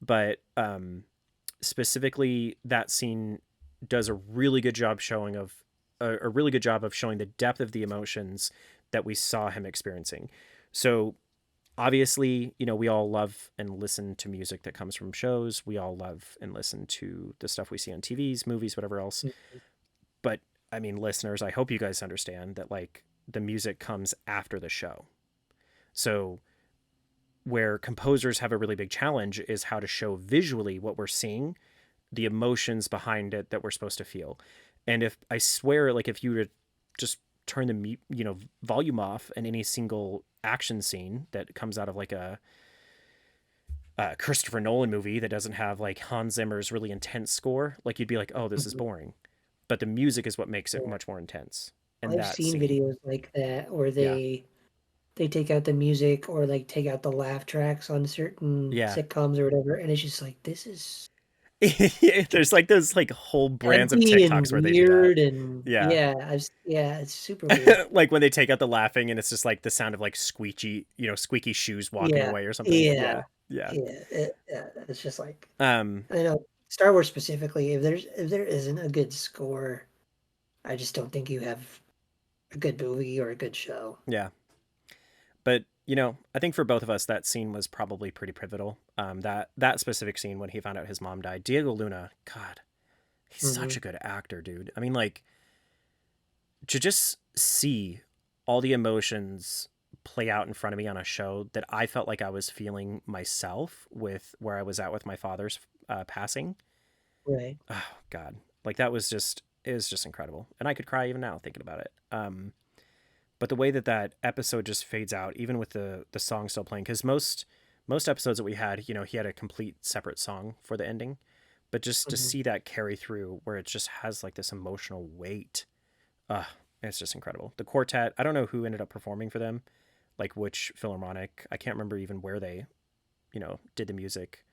Speaker 5: But specifically, that scene does a really good job showing the depth of the emotions that we saw him experiencing. So obviously, we all love and listen to music that comes from shows. We all love and listen to the stuff we see on TVs, movies, whatever else. But I mean, listeners, I hope you guys understand that like the music comes after the show. So where composers have a really big challenge is how to show visually what we're seeing, the emotions behind it that we're supposed to feel. And if you were to just turn the volume off in any single action scene that comes out of like a Christopher Nolan movie that doesn't have like Hans Zimmer's really intense score, like you'd be like, oh, this is boring. But the music is what makes it much more intense. And
Speaker 1: I've seen videos like that where they take out the music or like take out the laugh tracks on certain sitcoms or whatever, and it's just like, this is
Speaker 5: there's like those like whole brands of
Speaker 1: empty
Speaker 5: TikToks
Speaker 1: and
Speaker 5: where they do
Speaker 1: weird
Speaker 5: that.
Speaker 1: and it's super weird.
Speaker 5: Like when they take out the laughing and it's just like the sound of like squeaky shoes walking away or something. Yeah.
Speaker 1: It's just like I know Star Wars specifically, if there isn't a good score, I just don't think you have a good movie or a good show.
Speaker 5: Yeah. But I think for both of us, that scene was probably pretty pivotal. That specific scene when he found out his mom died. Diego Luna, God, he's such a good actor, dude. I mean, like, to just see all the emotions play out in front of me on a show that I felt like I was feeling myself with where I was at with my father's passing.
Speaker 1: Right.
Speaker 5: Oh, God. Like, it was just incredible. And I could cry even now thinking about it. But the way that episode just fades out, even with the song still playing, because most episodes that we had, he had a complete separate song for the ending, but just to see that carry through where it just has like this emotional weight, it's just incredible. The quartet, I don't know who ended up performing for them, like which Philharmonic. I can't remember even where they, did the music.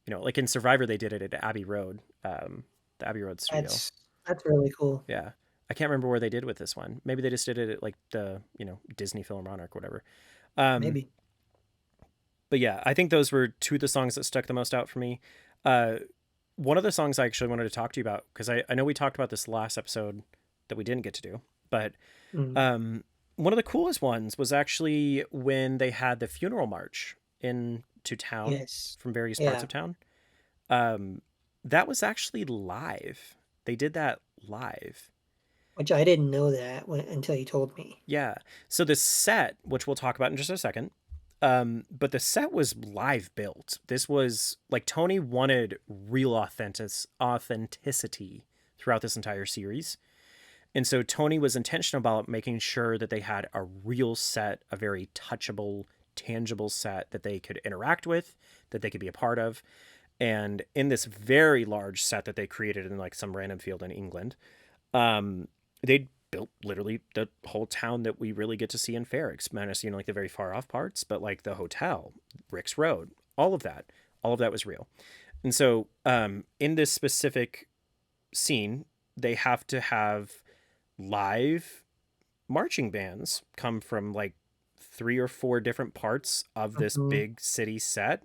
Speaker 5: Like in Survivor, they did it at Abbey Road, the Abbey Road studio.
Speaker 1: That's really cool.
Speaker 5: Yeah. I can't remember where they did with this one. Maybe they just did it at like the, Disney Philharmonic or whatever.
Speaker 1: Maybe.
Speaker 5: But yeah, I think those were two of the songs that stuck the most out for me. one of the songs I actually wanted to talk to you about, because I know we talked about this last episode that we didn't get to do, but one of the coolest ones was actually when they had the funeral march into town from various parts of town. That was actually live. They did that live.
Speaker 1: Which I didn't know that until you told me.
Speaker 5: Yeah. So the set, which we'll talk about in just a second, but the set was live built. This was like Tony wanted real authenticity throughout this entire series. And so Tony was intentional about making sure that they had a real set, a very touchable, tangible set that they could interact with, that they could be a part of. And in this very large set that they created in like some random field in England, they built literally the whole town that we really get to see in Ferrix, minus, like the very far off parts, but like the hotel, Rick's Road, all of that was real. And so in this specific scene, they have to have live marching bands come from like 3 or 4 different parts of this big city set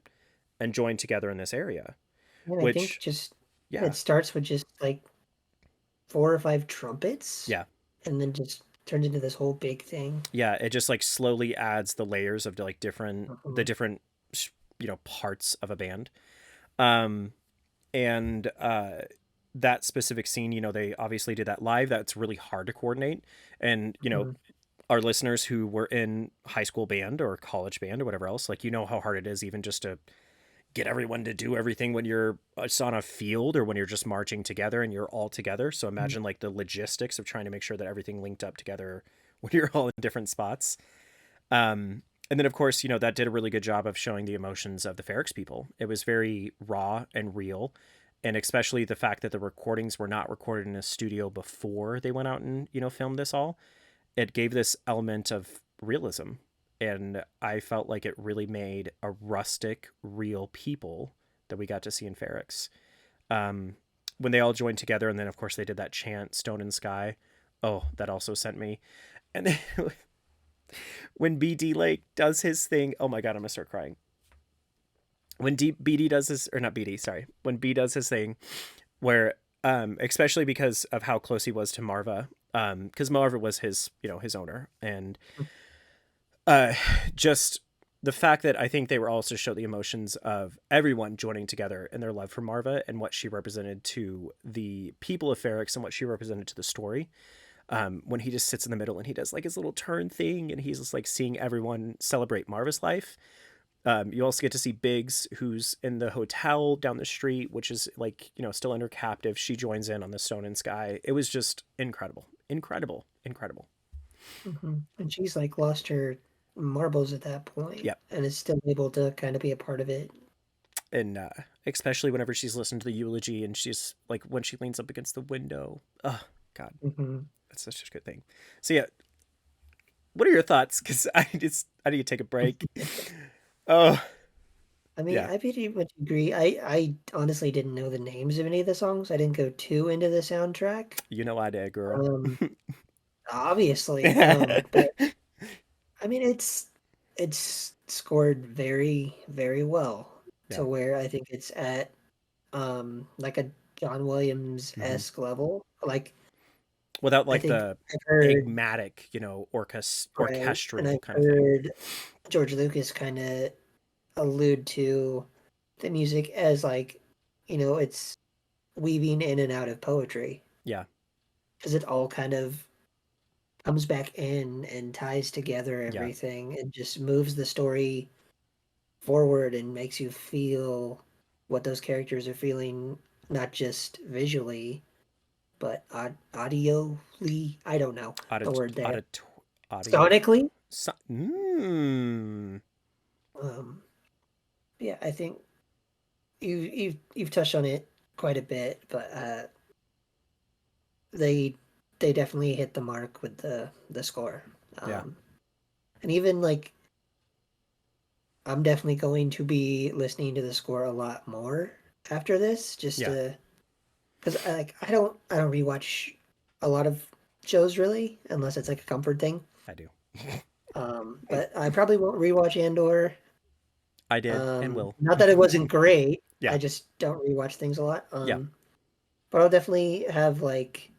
Speaker 5: and join together in this area.
Speaker 1: And I think it starts with just like 4 or 5 trumpets.
Speaker 5: Yeah.
Speaker 1: And then just turned into this whole big thing.
Speaker 5: Yeah, it just like slowly adds the layers of like different parts of a band. And that specific scene, they obviously did that live. That's really hard to coordinate. And, our listeners who were in high school band or college band or whatever else, like, how hard it is even just to get everyone to do everything when you're on a field or when you're just marching together and you're all together. So imagine like the logistics of trying to make sure that everything linked up together when you're all in different spots. And then of course, that did a really good job of showing the emotions of the Ferrix people. It was very raw and real. And especially the fact that the recordings were not recorded in a studio before they went out and, filmed this all. It gave this element of realism. And I felt like it really made a rustic, real people that we got to see in Ferrix. When they all joined together, and then, of course, they did that chant, Stone and Sky. Oh, that also sent me. And then when BD Lake does his thing, oh my God, I'm going to start crying. When BD does his, or not BD, sorry. When B does his thing, where, especially because of how close he was to Marva, because Marva was his, his owner. And just the fact that I think they were also show the emotions of everyone joining together in their love for Marva and what she represented to the people of Ferrix and what she represented to the story. When he just sits in the middle and he does like his little turn thing and he's just like seeing everyone celebrate Marva's life. You also get to see Biggs, who's in the hotel down the street, which is like, still under captive. She joins in on the Stone and Sky. It was just incredible.
Speaker 1: And she's like lost her marbles at that point.
Speaker 5: Yep.
Speaker 1: And is still able to kind of be a part of it.
Speaker 5: And especially whenever she's listened to the eulogy and she's like, when she leans up against the window. Oh, God. That's such a good thing. So, yeah. What are your thoughts? Because I need to take a break. Oh.
Speaker 1: I mean, I pretty much agree. I honestly didn't know the names of any of the songs. I didn't go too into the soundtrack.
Speaker 5: I did, girl.
Speaker 1: Obviously. But I mean, it's scored very, very well to where I think it's at like a John Williams-esque level. Like
Speaker 5: without like the enigmatic, orchestral
Speaker 1: and
Speaker 5: kind of thing.
Speaker 1: Heard George Lucas kind of allude to the music as like, it's weaving in and out of poetry.
Speaker 5: Yeah.
Speaker 1: Because it all kind of comes back in and ties together everything and just moves the story forward and makes you feel what those characters are feeling, not just visually, but audioly. I don't know the word there. Sonically. Yeah, I think you've touched on it quite a bit, but they definitely hit the mark with the score. And even like I'm definitely going to be listening to the score a lot more after this, just to because I don't rewatch a lot of shows really, unless it's like a comfort thing.
Speaker 5: I do.
Speaker 1: But I probably won't rewatch Andor.
Speaker 5: I did and will.
Speaker 1: Not that it wasn't great.
Speaker 5: Yeah.
Speaker 1: I just don't rewatch things a lot.
Speaker 5: Yeah.
Speaker 1: But I'll definitely have like,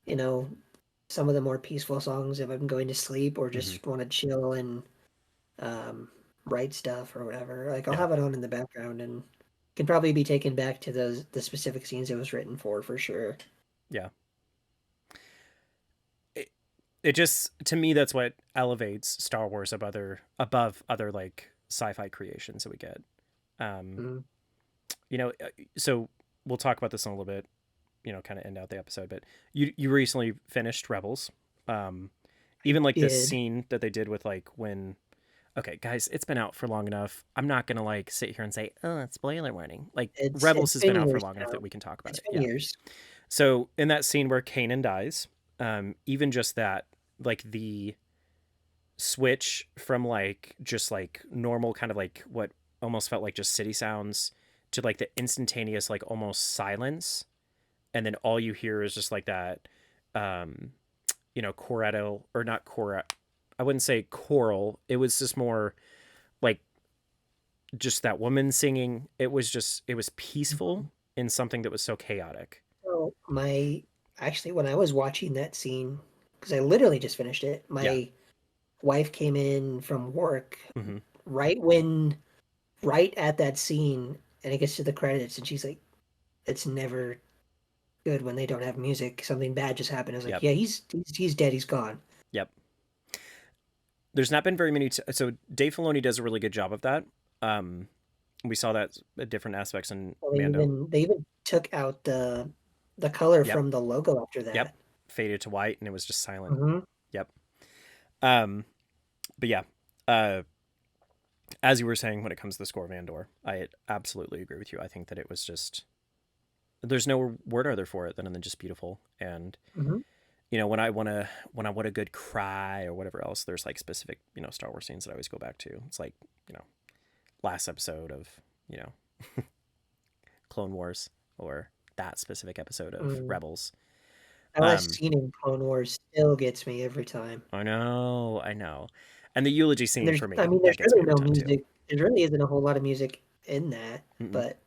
Speaker 1: you know, some of the more peaceful songs if I'm going to sleep or just want to chill and write stuff or whatever. Like I'll have it on in the background and can probably be taken back to the specific scenes it was written for sure.
Speaker 5: Yeah. It just, to me, that's what elevates Star Wars above other like sci-fi creations that we get. You know, so we'll talk about this in a little bit, you know, kind of end out the episode, but you recently finished Rebels. Even like this scene that they did with like when, okay, guys, it's been out for long enough. I'm not going to like sit here and say, oh, it's spoiler warning. Like Rebels has been out for long enough that we can talk about it.
Speaker 1: Yeah. Years.
Speaker 5: So in that scene where Kanan dies, even just that, like the switch from like just like normal kind of like what almost felt like just city sounds to like the instantaneous like almost silence, and then all you hear is just like that you know, choral, or not choral, I wouldn't say choral, it was just more like just that woman singing. It was peaceful in something that was so chaotic.
Speaker 1: So actually when I was watching that scene, because I literally just finished it, my wife came in from work right at that scene, and it gets to the credits, and she's like, it's never good when they don't have music. Something bad just happened. I was like, yeah, he's dead. He's gone.
Speaker 5: Yep. There's not been very many. So Dave Filoni does a really good job of that. We saw that at different aspects in Mando.
Speaker 1: They even took out the color from the logo after that.
Speaker 5: Yep. Faded to white, and it was just silent. Yep. But yeah, as you were saying, when it comes to the score of Andor, I absolutely agree with you. I think that it was just, there's no word other for it than just beautiful. And you know, when I want a good cry or whatever else, there's like specific, you know, Star Wars scenes that I always go back to. It's like, you know, last episode of, you know, Clone Wars, or that specific episode of Rebels.
Speaker 1: That last scene in Clone Wars still gets me every time.
Speaker 5: I know. And the eulogy scene for me,
Speaker 1: I mean, there's really no music. There really isn't a whole lot of music in that, but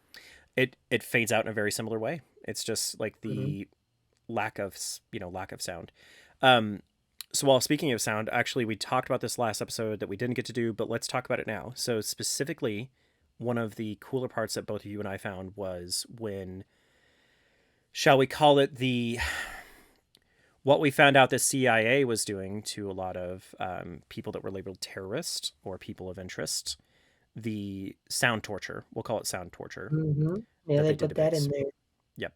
Speaker 5: it fades out in a very similar way. It's just like the lack of sound. So while speaking of sound, actually, we talked about this last episode that we didn't get to do, but let's talk about it now. So specifically, one of the cooler parts that both of you and I found was when, shall we call it, what we found out the CIA was doing to a lot of people that were labeled terrorists or people of interest, the sound torture. We'll call it sound torture.
Speaker 1: Yeah, they put that in there.
Speaker 5: Yep.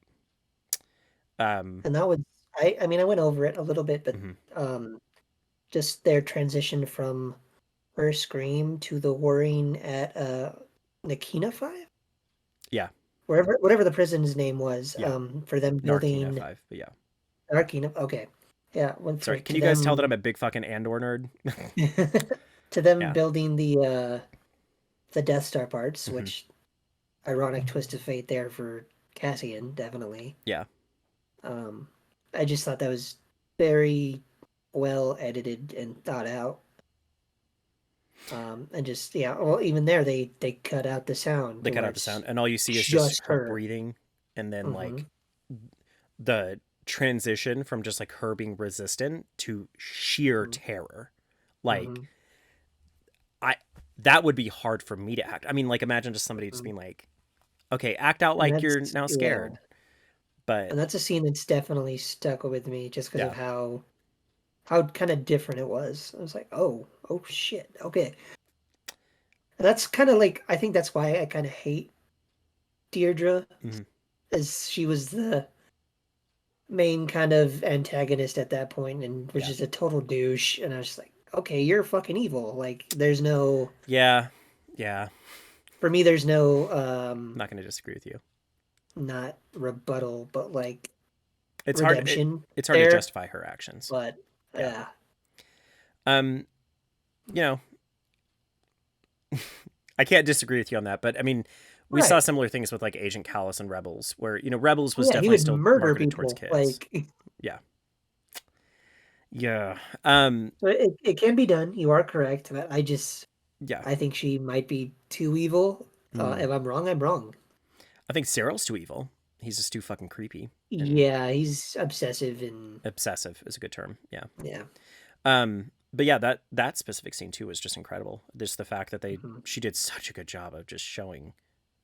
Speaker 1: And that was, I mean, I went over it a little bit, but just their transition from her scream to the whirring at Nakina 5?
Speaker 5: Yeah.
Speaker 1: Whatever the prison's name was, for them building...
Speaker 5: Narkina 5, but yeah.
Speaker 1: Narkina, okay. Yeah.
Speaker 5: Sorry, can you guys tell that I'm a big fucking Andor nerd?
Speaker 1: To them building the Death Star parts, which ironic twist of fate there for Cassian, definitely.
Speaker 5: Yeah.
Speaker 1: I just thought that was very well edited and thought out. And just well, even there they cut out the sound.
Speaker 5: They cut out the sound, and all you see is just her breathing, and then like the transition from just like her being resistant to sheer terror. Like that would be hard for me to act. I mean, like imagine just somebody just being like, okay, act out like you're now scared.
Speaker 1: Yeah.
Speaker 5: But
Speaker 1: and that's a scene that's definitely stuck with me just because of how kind of different it was. I was like, oh shit, okay. And that's kind of like, I think that's why I kind of hate Deirdre, as she was the main kind of antagonist at that point and was just a total douche. And I was just like, okay, you're fucking evil. Like, there's no...
Speaker 5: Yeah.
Speaker 1: For me, there's no...
Speaker 5: I'm not going to disagree with you.
Speaker 1: Not rebuttal, but like
Speaker 5: it's
Speaker 1: redemption.
Speaker 5: It's hard to justify her actions.
Speaker 1: But, yeah.
Speaker 5: You know, I can't disagree with you on that, but I mean, we saw similar things with like Agent Callus and Rebels, where, you know, Rebels was definitely still marketed towards kids.
Speaker 1: Like...
Speaker 5: Yeah.
Speaker 1: So it can be done. You are correct. But I think she might be too evil. If I'm wrong, I'm wrong.
Speaker 5: I think Cyril's too evil. He's just too fucking creepy.
Speaker 1: Yeah, he's obsessive and
Speaker 5: obsessive is a good term. Yeah.
Speaker 1: Yeah.
Speaker 5: But yeah, that specific scene too was just incredible. Just the fact that she did such a good job of just showing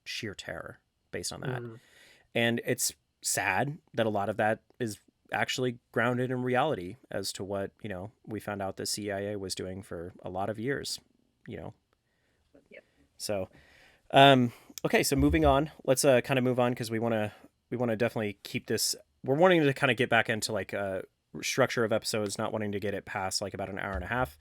Speaker 5: sheer terror based on that. And it's sad that a lot of that is actually grounded in reality as to what, we found out the CIA was doing for a lot of years,
Speaker 1: Yep.
Speaker 5: So, okay, so moving on, let's kind of move on because we want to definitely keep this. We're wanting to kind of get back into like structure of episodes, not wanting to get it past like about an hour and a half.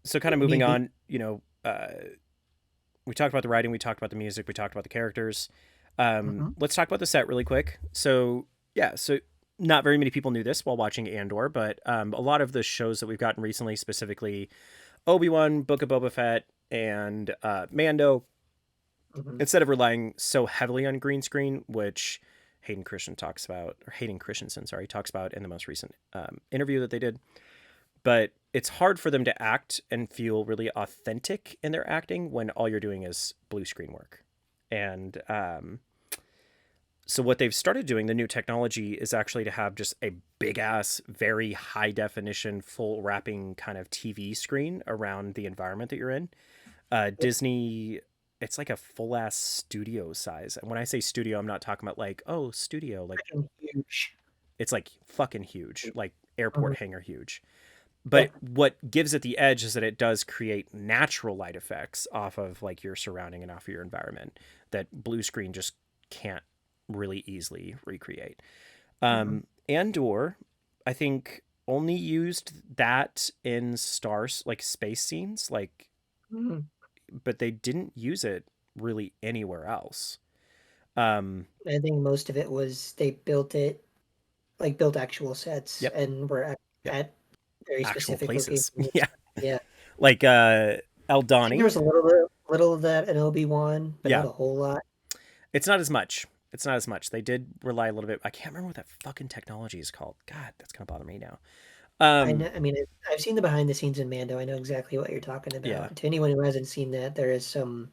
Speaker 5: So kind of moving on, we talked about the writing, we talked about the music, we talked about the characters. Let's talk about the set really quick. So not very many people knew this while watching Andor, but a lot of the shows that we've gotten recently, specifically Obi-Wan, Book of Boba Fett, and Mando, instead of relying so heavily on green screen, which Hayden Christensen talks about in the most recent interview that they did. But it's hard for them to act and feel really authentic in their acting when all you're doing is blue screen work. And so what they've started doing, the new technology, is actually to have just a big ass, very high definition, full wrapping kind of TV screen around the environment that you're in. Disney, it's like a full ass studio size. And when I say studio, I'm not talking about like, oh, studio, like
Speaker 1: huge.
Speaker 5: It's like fucking huge, like airport hangar huge. But what gives it the edge is that it does create natural light effects off of like your surrounding and off of your environment that blue screen just can't really easily recreate. Andor, I think, only used that in space scenes, like, but they didn't use it really anywhere else.
Speaker 1: I think most of it was they built actual sets and were at very
Speaker 5: actual
Speaker 1: specific
Speaker 5: places.
Speaker 1: locations. Yeah.
Speaker 5: Like Eldani.
Speaker 1: There was a little of that in Obi-Wan, but not a whole lot.
Speaker 5: It's not as much. They did rely a little bit. I can't remember what that fucking technology is called. God, that's gonna bother me now.
Speaker 1: I've seen the behind the scenes in Mando. I know exactly what you're talking about. Yeah. To anyone who hasn't seen that, there is some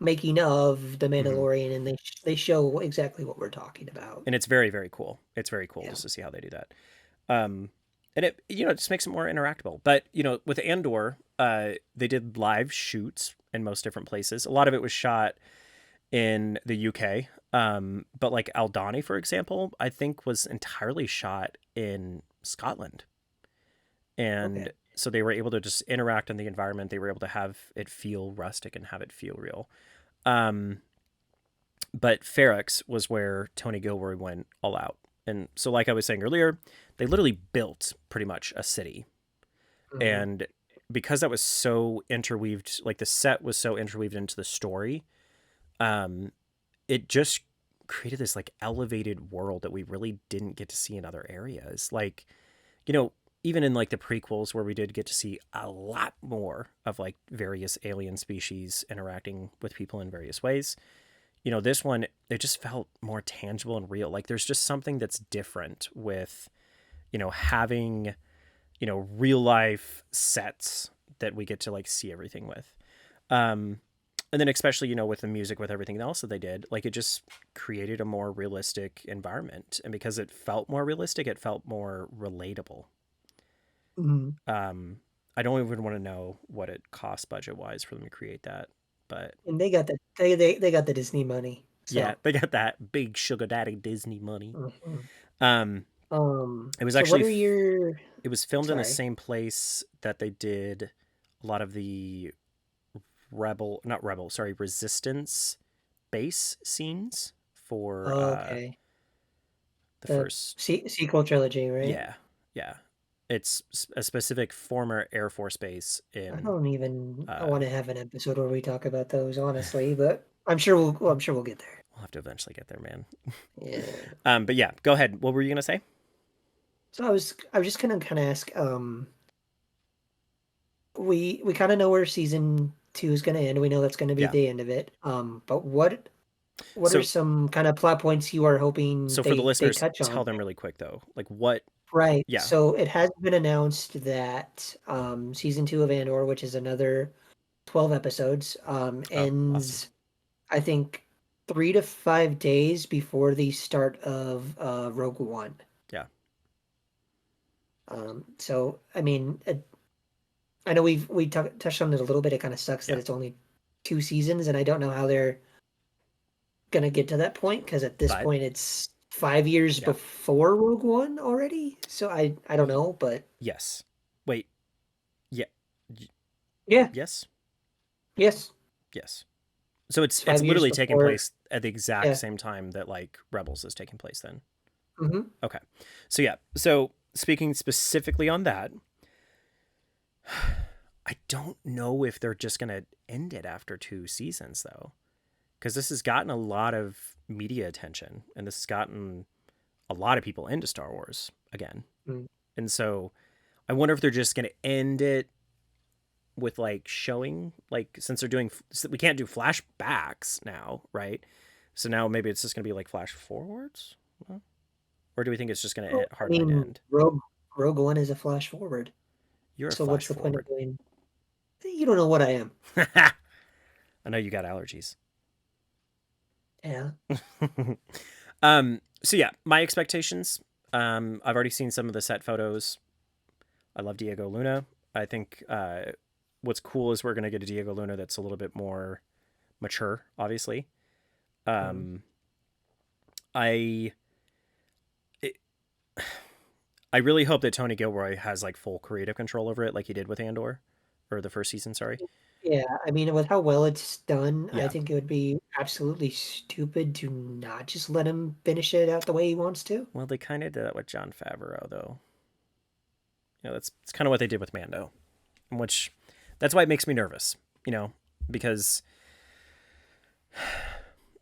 Speaker 1: making of the Mandalorian, and they show exactly what we're talking about.
Speaker 5: And it's very, very cool. It's very cool just to see how they do that. And it just makes it more interactable. But with Andor, they did live shoots in most different places. A lot of it was shot in the UK. But like Aldani, for example, I think was entirely shot in Scotland. And so they were able to just interact in the environment. They were able to have it feel rustic and have it feel real. But Ferrex was where Tony Gilroy went all out. And so like I was saying earlier, they literally built pretty much a city. And because that was so interweaved, like the set was so interweaved into the story, it just created this like elevated world that we really didn't get to see in other areas. Like, even in like the prequels where we did get to see a lot more of like various alien species interacting with people in various ways, this one, it just felt more tangible and real. Like there's just something that's different with, having, real life sets that we get to like see everything with. And then especially, with the music, with everything else that they did, like it just created a more realistic environment. And because it felt more realistic, it felt more relatable. I don't even want to know what it cost budget wise for them to create that, but
Speaker 1: and they got the Disney money.
Speaker 5: So. Yeah, they got that big sugar daddy Disney money. It was actually it was filmed in the same place that they did a lot of the Resistance base scenes for the first
Speaker 1: sequel trilogy, right?
Speaker 5: Yeah. It's a specific former Air Force base in.
Speaker 1: I don't even want to have an episode where we talk about those, honestly, but I'm sure we'll get there.
Speaker 5: We'll have to eventually get there, man.
Speaker 1: Yeah.
Speaker 5: But yeah, go ahead. What were you gonna say?
Speaker 1: So I was just gonna kind of ask. We kind of know where season 2 is gonna end. We know that's gonna be the end of it. But what are some kind of plot points you are hoping?
Speaker 5: So for the listeners, tell them really quick though. Like what?
Speaker 1: Right. Yeah. So it has been announced that season 2 of Andor, which is another 12 episodes. Ends,
Speaker 5: awesome.
Speaker 1: I think, 3 to 5 days before the start of Rogue One.
Speaker 5: Yeah.
Speaker 1: So I mean, I know we touched on it a little bit. It kind of sucks that it's only 2 seasons, and I don't know how they're gonna get to that point because at this point it's 5 years before Rogue One already. So I don't know, but
Speaker 5: yes. Wait. Yeah.
Speaker 1: Yeah.
Speaker 5: Yes.
Speaker 1: Yes.
Speaker 5: Yes. So it's
Speaker 1: 5 years
Speaker 5: literally taking
Speaker 1: before.
Speaker 5: place at the exact same time that like Rebels is taking place then.
Speaker 1: Mm-hmm.
Speaker 5: Okay. So yeah. So speaking specifically on that, I don't know if they're just going to end it after 2 seasons though. Because this has gotten a lot of media attention and this has gotten a lot of people into Star Wars again.
Speaker 1: Mm.
Speaker 5: And so I wonder if they're just going to end it with like showing, like, since they're doing, we can't do flashbacks now, right? So now maybe it's just going to be like flash forwards? Or do we think it's just going to hardline end?
Speaker 1: Rogue One is a flash forward.
Speaker 5: You're a
Speaker 1: so
Speaker 5: flash
Speaker 1: what's the
Speaker 5: forward.
Speaker 1: point of doing? You don't know what I am.
Speaker 5: I know you got allergies.
Speaker 1: Yeah.
Speaker 5: So yeah, my expectations. I've already seen some of the set photos. I love Diego Luna. I think what's cool is we're gonna get a Diego Luna that's a little bit more mature, obviously. I really hope that Tony Gilroy has like full creative control over it, like he did with Andor, or the first season. Sorry.
Speaker 1: Yeah, I mean, with how well it's done, I think it would be absolutely stupid to not just let him finish it out the way he wants to.
Speaker 5: Well, they kind of did that with Jon Favreau, though. You know, that's kind of what they did with Mando, which that's why it makes me nervous, you know, because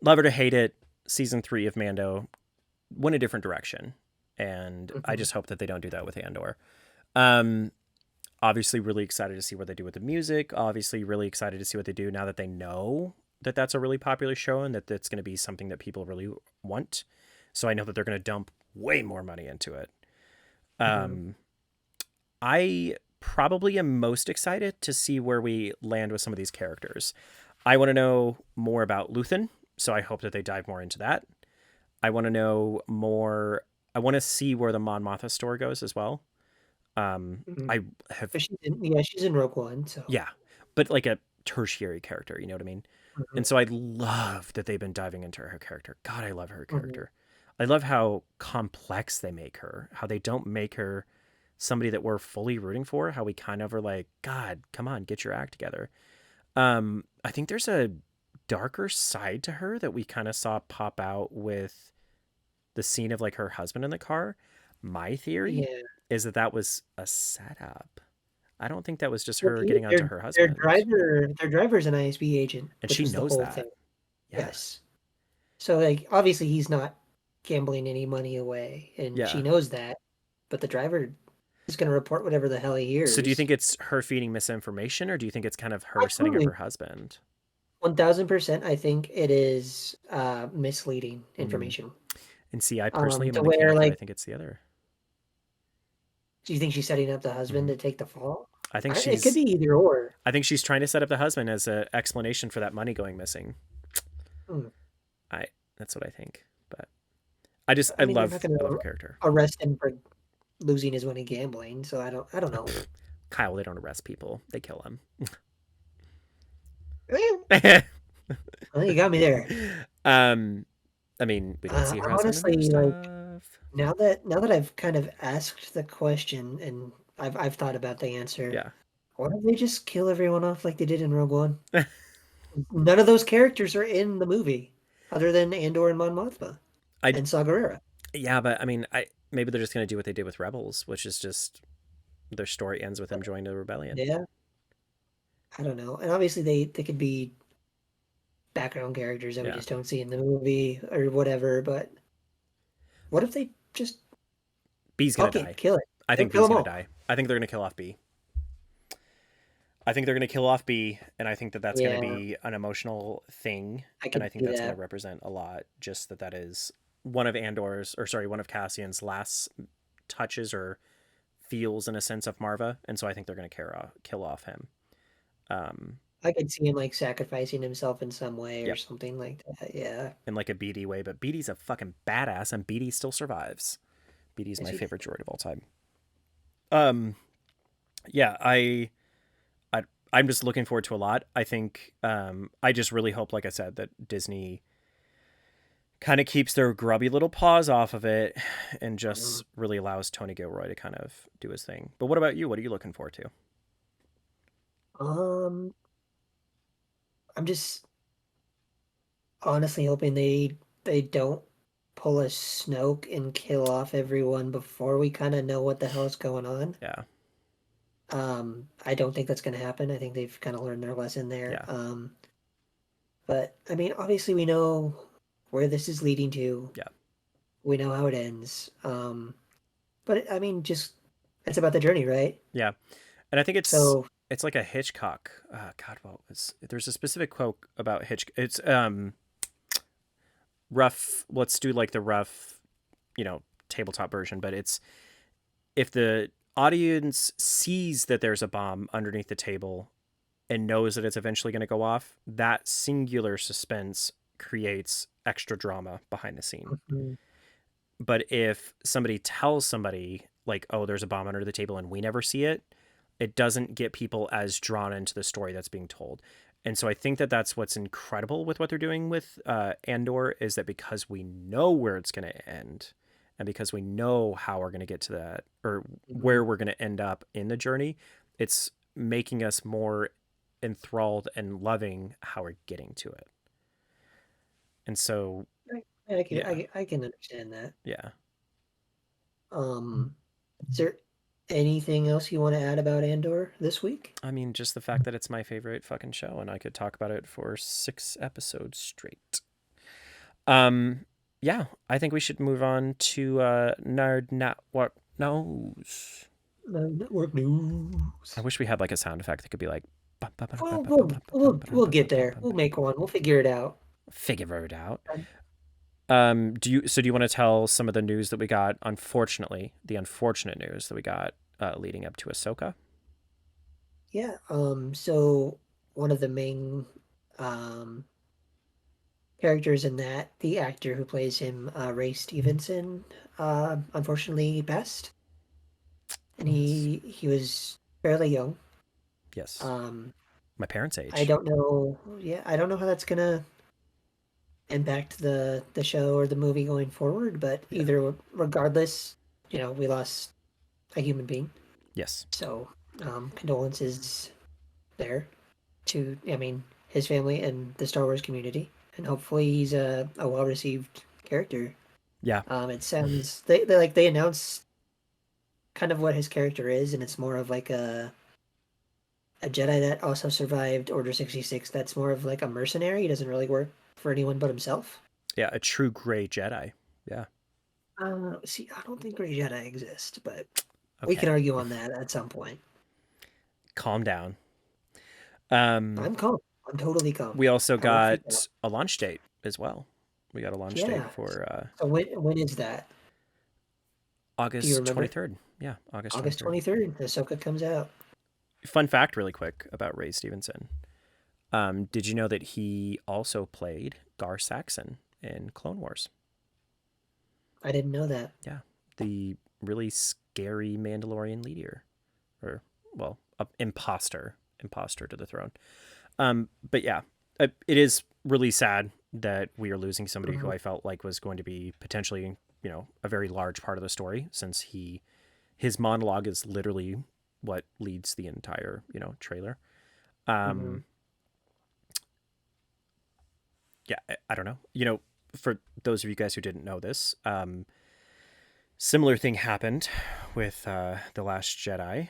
Speaker 5: love it or hate it, season 3 of Mando went a different direction. And I just hope that they don't do that with Andor. Obviously really excited to see what they do with the music. Obviously really excited to see what they do now that they know that that's a really popular show and that that's going to be something that people really want. So I know that they're going to dump way more money into it. I probably am most excited to see where we land with some of these characters. I want to know more about Luthen, so I hope that they dive more into that. I want to know more. I want to see where the Mon Mothma story goes as well. I have.
Speaker 1: She's in Rogue One, so
Speaker 5: yeah, but like a tertiary character, you know what I mean? And so I love that they've been diving into her character. God, I love her character. I love how complex they make her. How they don't make her somebody that we're fully rooting for. How we kind of are like, God, come on, get your act together. I think there's a darker side to her that we kind of saw pop out with the scene of like her husband in the car. My theory is that was a setup. I don't think that was just her getting onto her husband.
Speaker 1: Their driver's an ISB agent,
Speaker 5: and she knows that.
Speaker 1: Thing. Yes. So like obviously he's not gambling any money away, and she knows that. But the driver is going to report whatever the hell he hears.
Speaker 5: So do you think it's her feeding misinformation, or do you think it's kind of her setting up her husband?
Speaker 1: 1000%. I think it is misleading information.
Speaker 5: And see, I personally am in the camp that I think it's the other.
Speaker 1: Do you think she's setting up the husband to take the fall?
Speaker 5: I think
Speaker 1: it could be either or.
Speaker 5: I think she's trying to set up the husband as an explanation for that money going missing. That's what I think. But I love her character.
Speaker 1: Arrest him for losing his money gambling, so I don't know.
Speaker 5: Kyle, they don't arrest people; they kill them.
Speaker 1: Well, you got me there.
Speaker 5: I mean, we don't see her
Speaker 1: honestly, like now that I've kind of asked the question and I've thought about the answer.
Speaker 5: Yeah.
Speaker 1: Why don't they just kill everyone off like they did in Rogue One? None of those characters are in the movie, other than Andor and Mon Mothma and Saw Gerrera.
Speaker 5: Yeah, but I mean, maybe they're just going to do what they did with Rebels, which is just their story ends with them joining the rebellion.
Speaker 1: Yeah. I don't know, and obviously they could be background characters that we just don't see in the movie or whatever. But what if they just
Speaker 5: B's gonna die?
Speaker 1: Kill it.
Speaker 5: I think B's gonna die. I think they're gonna kill off B. I think they're gonna kill off B, and I think that's gonna be an emotional thing, and I think that's gonna represent a lot. Just that is one of Cassian's last touches or feels in a sense of Marva, and so I think they're gonna kill off him.
Speaker 1: I could see him like sacrificing himself in some way or
Speaker 5: Yep.
Speaker 1: something like that. Yeah.
Speaker 5: In like a BD way, but BD's a fucking badass, and BD still survives. BD's
Speaker 1: Yes,
Speaker 5: my
Speaker 1: he did.
Speaker 5: favorite droid of all time. Yeah, I I'm just looking forward to a lot. I think I just really hope, like I said, that Disney kind of keeps their grubby little paws off of it and just really allows Tony Gilroy to kind of do his thing. But what about you? What are you looking forward to?
Speaker 1: Um, I'm just honestly hoping they don't pull a Snoke and kill off everyone before we kind of know what the hell is going on.
Speaker 5: Yeah.
Speaker 1: I don't think that's going to happen. I think they've kind of learned their lesson there.
Speaker 5: Yeah.
Speaker 1: But I mean, obviously we know where this is leading to.
Speaker 5: Yeah.
Speaker 1: We know how it ends. But I mean, just it's about the journey, right?
Speaker 5: Yeah. And I think
Speaker 1: So,
Speaker 5: it's like a Hitchcock. God, well, there's a specific quote about Hitchcock. It's rough. Let's do like the rough, tabletop version. But it's if the audience sees that there's a bomb underneath the table and knows that it's eventually going to go off, that singular suspense creates extra drama behind the scene.
Speaker 1: mhm,
Speaker 5: But if somebody tells somebody like, "Oh, there's a bomb under the table," and we never see it, it doesn't get people as drawn into the story that's being told. And so I think that that's what's incredible with what they're doing with Andor, is that because we know where it's going to end, and because we know how we're going to get to that, or where we're going to end up in the journey, it's making us more enthralled and loving how we're getting to it. And so,
Speaker 1: I can
Speaker 5: yeah,
Speaker 1: I can understand that.
Speaker 5: yeah.
Speaker 1: Is there anything else you want to add about Andor this week?
Speaker 5: I mean, just the fact that it's my favorite fucking show, and I could talk about it for 6 episodes straight. Yeah, I think we should move on to Nerd Network News.
Speaker 1: Network news.
Speaker 5: I wish we had like a sound effect that could be like.
Speaker 1: We'll get there. We'll make one. We'll figure it out.
Speaker 5: Figure it out. Do you want to tell some of the news that we got? Unfortunately, the unfortunate news that we got leading up to Ahsoka.
Speaker 1: Yeah. So one of the main characters in that, the actor who plays him, Ray Stevenson, unfortunately passed, and he was fairly young.
Speaker 5: Yes. My parents' age.
Speaker 1: I don't know. Yeah, I don't know how that's gonna impact the show or the movie going forward, but either regardless, we lost a human being.
Speaker 5: Yes.
Speaker 1: So, condolences there to, I mean, his family and the Star Wars community, and hopefully he's a well-received character.
Speaker 5: Yeah.
Speaker 1: It sounds they announced kind of what his character is, and it's more of like a Jedi that also survived Order 66. That's more of like a mercenary. He doesn't really work for anyone but himself.
Speaker 5: Yeah, a true gray Jedi. Yeah.
Speaker 1: See, I don't think Grey Jedi exist, but
Speaker 5: Okay.
Speaker 1: we can argue on that at some point.
Speaker 5: Calm down.
Speaker 1: I'm calm. I'm totally calm.
Speaker 5: We also got a launch date as well. We got a launch date for.
Speaker 1: So when is that?
Speaker 5: August 23rd. Yeah, August
Speaker 1: 23rd. Ahsoka comes out.
Speaker 5: Fun fact, really quick, about Ray Stevenson. Did you know that he also played Gar Saxon in Clone Wars?
Speaker 1: I didn't know that.
Speaker 5: Yeah, the really scary Mandalorian leader, or imposter to the throne. But yeah, it is really sad that we are losing somebody who I felt like was going to be potentially, a very large part of the story, since his monologue is literally what leads the entire, trailer. Yeah, I don't know. For those of you guys who didn't know this, similar thing happened with The Last Jedi,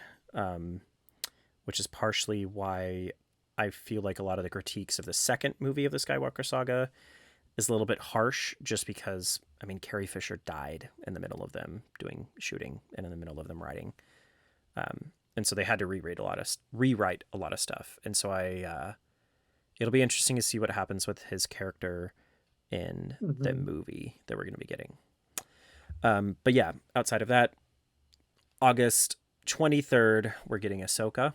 Speaker 5: which is partially why I feel like a lot of the critiques of the second movie of the Skywalker saga is a little bit harsh, just because, I mean, Carrie Fisher died in the middle of them doing shooting and in the middle of them writing. And so they had to rewrite a lot of stuff. And so it'll be interesting to see what happens with his character in the movie that we're going to be getting. But yeah, outside of that, August 23rd, we're getting Ahsoka.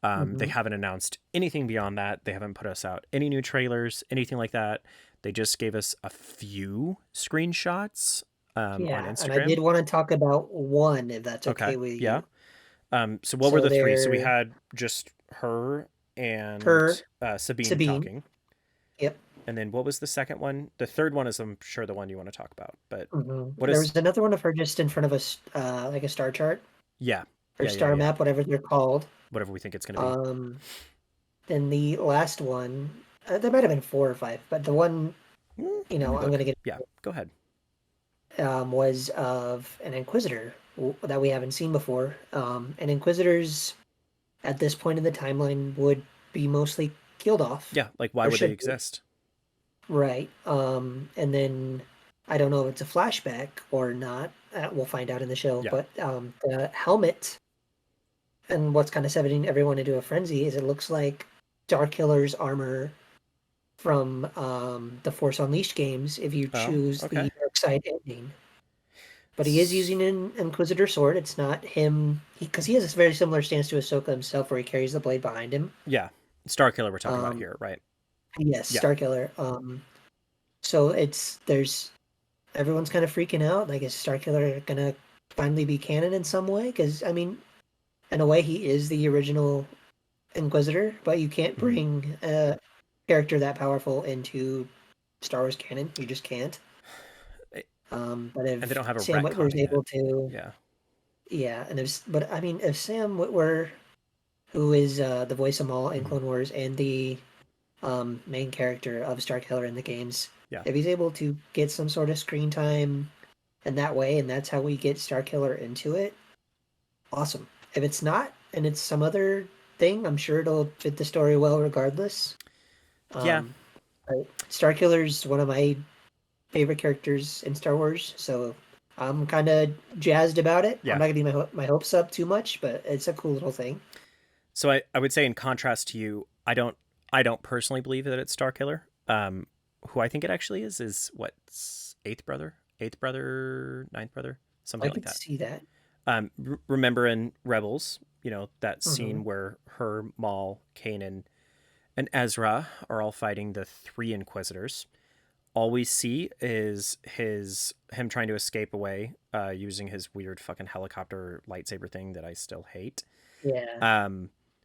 Speaker 5: They haven't announced anything beyond that. They haven't put us out any new trailers, anything like that. They just gave us a few screenshots on Instagram.
Speaker 1: And I did want to talk about one, if that's okay with you.
Speaker 5: So what were the three? So we had just her and Sabine talking.
Speaker 1: Yep.
Speaker 5: And then what was the second one? The third one is, I'm sure, the one you want to talk about. But
Speaker 1: there was another one of her just in front of us, like a star chart.
Speaker 5: Yeah.
Speaker 1: Or star map, whatever they're called.
Speaker 5: Whatever we think it's going to
Speaker 1: be. Then the last one, there might have been 4 or 5, but the one, I'm going to get.
Speaker 5: Yeah, go ahead.
Speaker 1: Was of an Inquisitor that we haven't seen before. And Inquisitors at this point in the timeline would be mostly killed off.
Speaker 5: Yeah, like why would they exist?
Speaker 1: Right. And then I don't know if it's a flashback or not. We'll find out in the show. Yeah. But the helmet and what's kind of setting everyone into a frenzy is it looks like Starkiller's armor from the Force Unleashed games if you choose the dark side ending. But he is using an Inquisitor sword. It's not him, because he has a very similar stance to Ahsoka himself where he carries the blade behind him.
Speaker 5: Yeah, Starkiller we're talking about here, right?
Speaker 1: Yes, yeah. Starkiller. So everyone's kind of freaking out. Like, is Starkiller going to finally be canon in some way? Because, I mean, in a way, he is the original Inquisitor, but you can't bring a character that powerful into Star Wars canon. You just can't. But if
Speaker 5: they don't have a
Speaker 1: Sam Witwer's able to, and if Sam Witwer, who is the voice of Maul in Clone Wars and the main character of Starkiller in the games, if he's able to get some sort of screen time in that way, and that's how we get Starkiller into it, awesome. If it's not, and it's some other thing, I'm sure it'll fit the story well regardless. Starkiller's one of my favorite characters in Star Wars, so I'm kind of jazzed about it. I'm not gonna get my hopes up too much, but it's a cool little thing.
Speaker 5: So I would say, in contrast to you, I don't personally believe that it's Starkiller. Who I think it actually is what, eighth brother, ninth brother, something like that. I
Speaker 1: could see that.
Speaker 5: Remember in Rebels, that scene where her, Maul, Kanan, and Ezra are all fighting the 3 Inquisitors. All we see is him trying to escape away using his weird fucking helicopter lightsaber thing that I still hate.
Speaker 1: Yeah.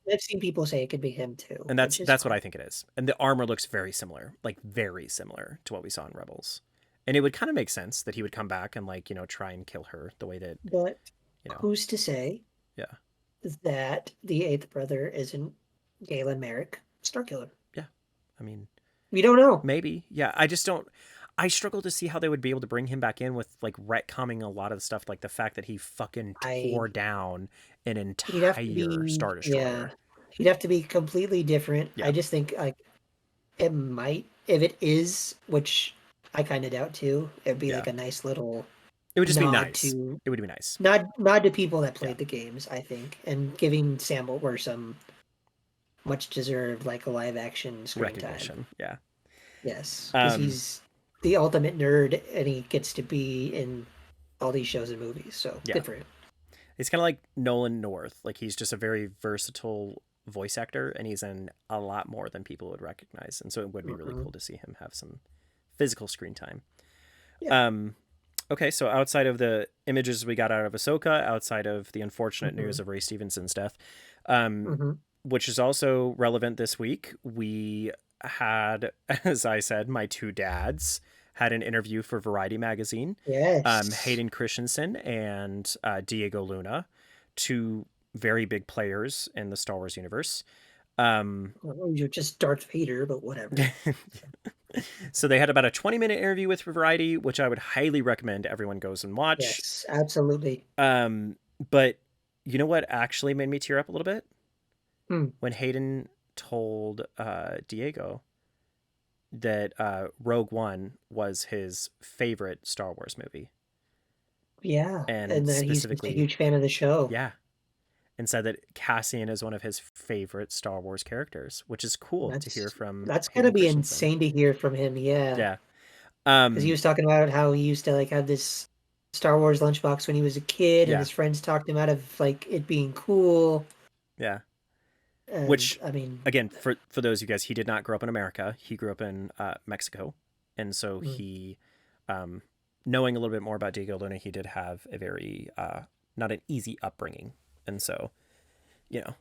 Speaker 1: I've seen people say it could be him too.
Speaker 5: And that's what I think it is. And the armor looks very similar to what we saw in Rebels. And it would kind of make sense that he would come back and try and kill her the way that.
Speaker 1: But who's to say?
Speaker 5: Yeah.
Speaker 1: That the 8th brother isn't Galen Merrick Starkiller?
Speaker 5: Yeah. I mean,
Speaker 1: we don't know.
Speaker 5: Maybe. Yeah. I struggle to see how they would be able to bring him back in with retconning a lot of the stuff, like the fact that he fucking tore down an entire Star Destroyer.
Speaker 1: Yeah. He'd have to be completely different. Yeah. I just think it might, if it is, which I kind of doubt too, it'd be like a nice little.
Speaker 5: It would just be nice. It would be nice.
Speaker 1: Nod to people that played the games, I think, and giving Sam Witwer some much deserved live action screen
Speaker 5: recognition.
Speaker 1: Time.
Speaker 5: Yeah.
Speaker 1: Yes, because he's the ultimate nerd, and he gets to be in all these shows and movies. So good for him.
Speaker 5: He's kind of like Nolan North. He's just a very versatile voice actor, and he's in a lot more than people would recognize. And so it would be really cool to see him have some physical screen time. Yeah. Okay, so outside of the images we got out of Ahsoka, outside of the unfortunate news of Ray Stevenson's death, which is also relevant this week, we had, as I said, my 2 dads had an interview for Variety magazine.
Speaker 1: Yes.
Speaker 5: Hayden Christensen and Diego Luna, 2 very big players in the Star Wars universe.
Speaker 1: You're just Darth Vader, but whatever.
Speaker 5: So they had about a 20-minute interview with Variety, which I would highly recommend everyone goes and watch.
Speaker 1: Yes, absolutely.
Speaker 5: But you know what actually made me tear up a little bit? When Hayden told Diego that Rogue One was his favorite Star Wars movie.
Speaker 1: Yeah, and that he's a huge fan of the show.
Speaker 5: Yeah. And said that Cassian is one of his favorite Star Wars characters, which is cool to hear from.
Speaker 1: That's going to be insane to hear from him. Yeah.
Speaker 5: Yeah.
Speaker 1: Because he was talking about how he used to have this Star Wars lunchbox when he was a kid, and his friends talked him out of it being cool.
Speaker 5: Yeah. Which,
Speaker 1: I mean,
Speaker 5: again, for those of you guys, he did not grow up in America. He grew up in Mexico, and so he, knowing a little bit more about Diego Luna, he did have a very not an easy upbringing, and so, you know,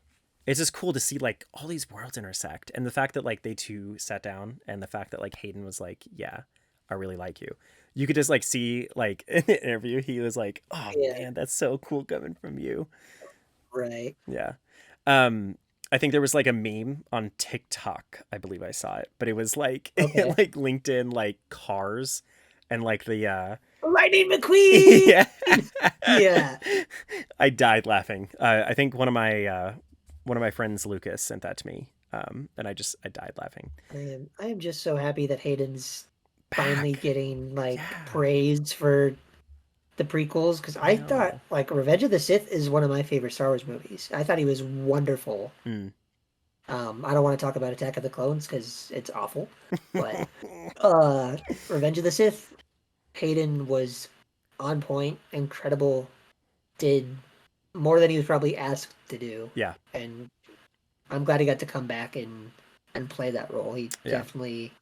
Speaker 5: it's just cool to see like all these worlds intersect, and the fact that like they two sat down, and the fact that like Hayden was like, "Yeah, I really like you." You could just like see like in the interview, he was like, "Oh man, that's so cool coming from you."
Speaker 1: Right.
Speaker 5: Yeah. I think there was like a meme on TikTok. I believe I saw it, but it was like like LinkedIn like cars and like the
Speaker 1: Lightning McQueen.
Speaker 5: yeah.
Speaker 1: Yeah.
Speaker 5: I died laughing. I think one of my friends Lucas sent that to me. And I died laughing.
Speaker 1: I am just so happy that Hayden's finally getting like praise for the prequels, because I thought like Revenge of the Sith is one of my favorite Star Wars movies. I thought he was wonderful. I don't want to talk about Attack of the Clones because it's awful, but Revenge of the Sith, Hayden was on point, incredible, did more than he was probably asked to do.
Speaker 5: Yeah,
Speaker 1: and I'm glad he got to come back and play that role. He definitely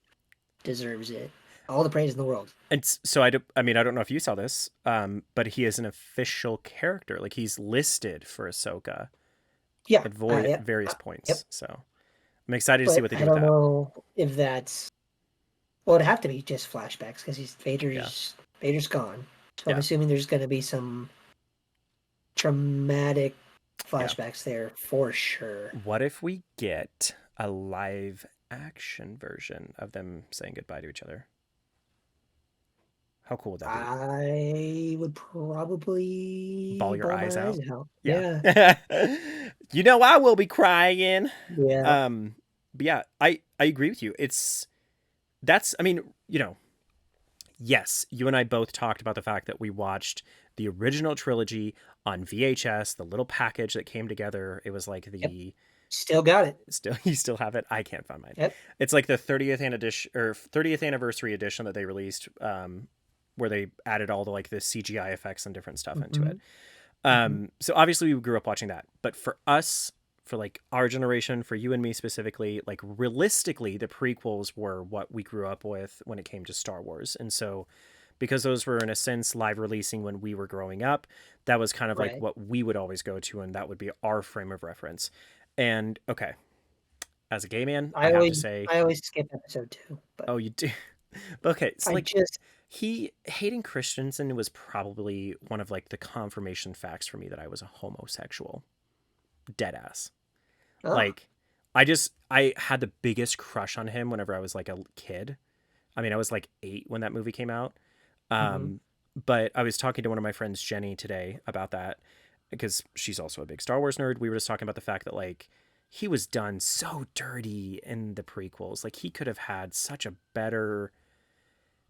Speaker 1: deserves it. All the praise in the world.
Speaker 5: And so I don't know if you saw this, but he is an official character. Like he's listed for Ahsoka.
Speaker 1: Yeah.
Speaker 5: At various points. Yep. So I'm excited to see what they do with that.
Speaker 1: I don't know if that's... Well, it'd have to be just flashbacks because Vader's gone. So I'm assuming there's going to be some traumatic flashbacks there for sure.
Speaker 5: What if we get a live action version of them saying goodbye to each other? How cool would that
Speaker 1: be? I would probably
Speaker 5: bawl your eyes out.
Speaker 1: Yeah.
Speaker 5: You know, I will be crying.
Speaker 1: Yeah.
Speaker 5: But yeah, I agree with you. I mean, you know, yes, you and I both talked about the fact that we watched the original trilogy on VHS, the little package that came together. It was like the
Speaker 1: Still got it.
Speaker 5: You still have it. I can't find mine.
Speaker 1: Yep.
Speaker 5: It's like the 30th anniversary edition that they released, where they added all the like the CGI effects and different stuff into it. So obviously we grew up watching that, but for us, for like our generation, for you and me specifically, like realistically, the prequels were what we grew up with when it came to Star Wars. And so because those were in a sense live releasing when we were growing up, that was kind of like what we would always go to. And that would be our frame of reference. And okay, as a gay man, I have to say,
Speaker 1: I always skip episode 2. But
Speaker 5: oh, you do? Okay. So like
Speaker 1: just...
Speaker 5: Hayden Christensen was probably one of like the confirmation facts for me that I was a homosexual. Dead ass. Like I had the biggest crush on him whenever I was like a kid. I mean, I was like 8 when that movie came out. But I was talking to one of my friends, Jenny, today about that because she's also a big Star Wars nerd. We were just talking about the fact that like he was done so dirty in the prequels. Like he could have had such a better...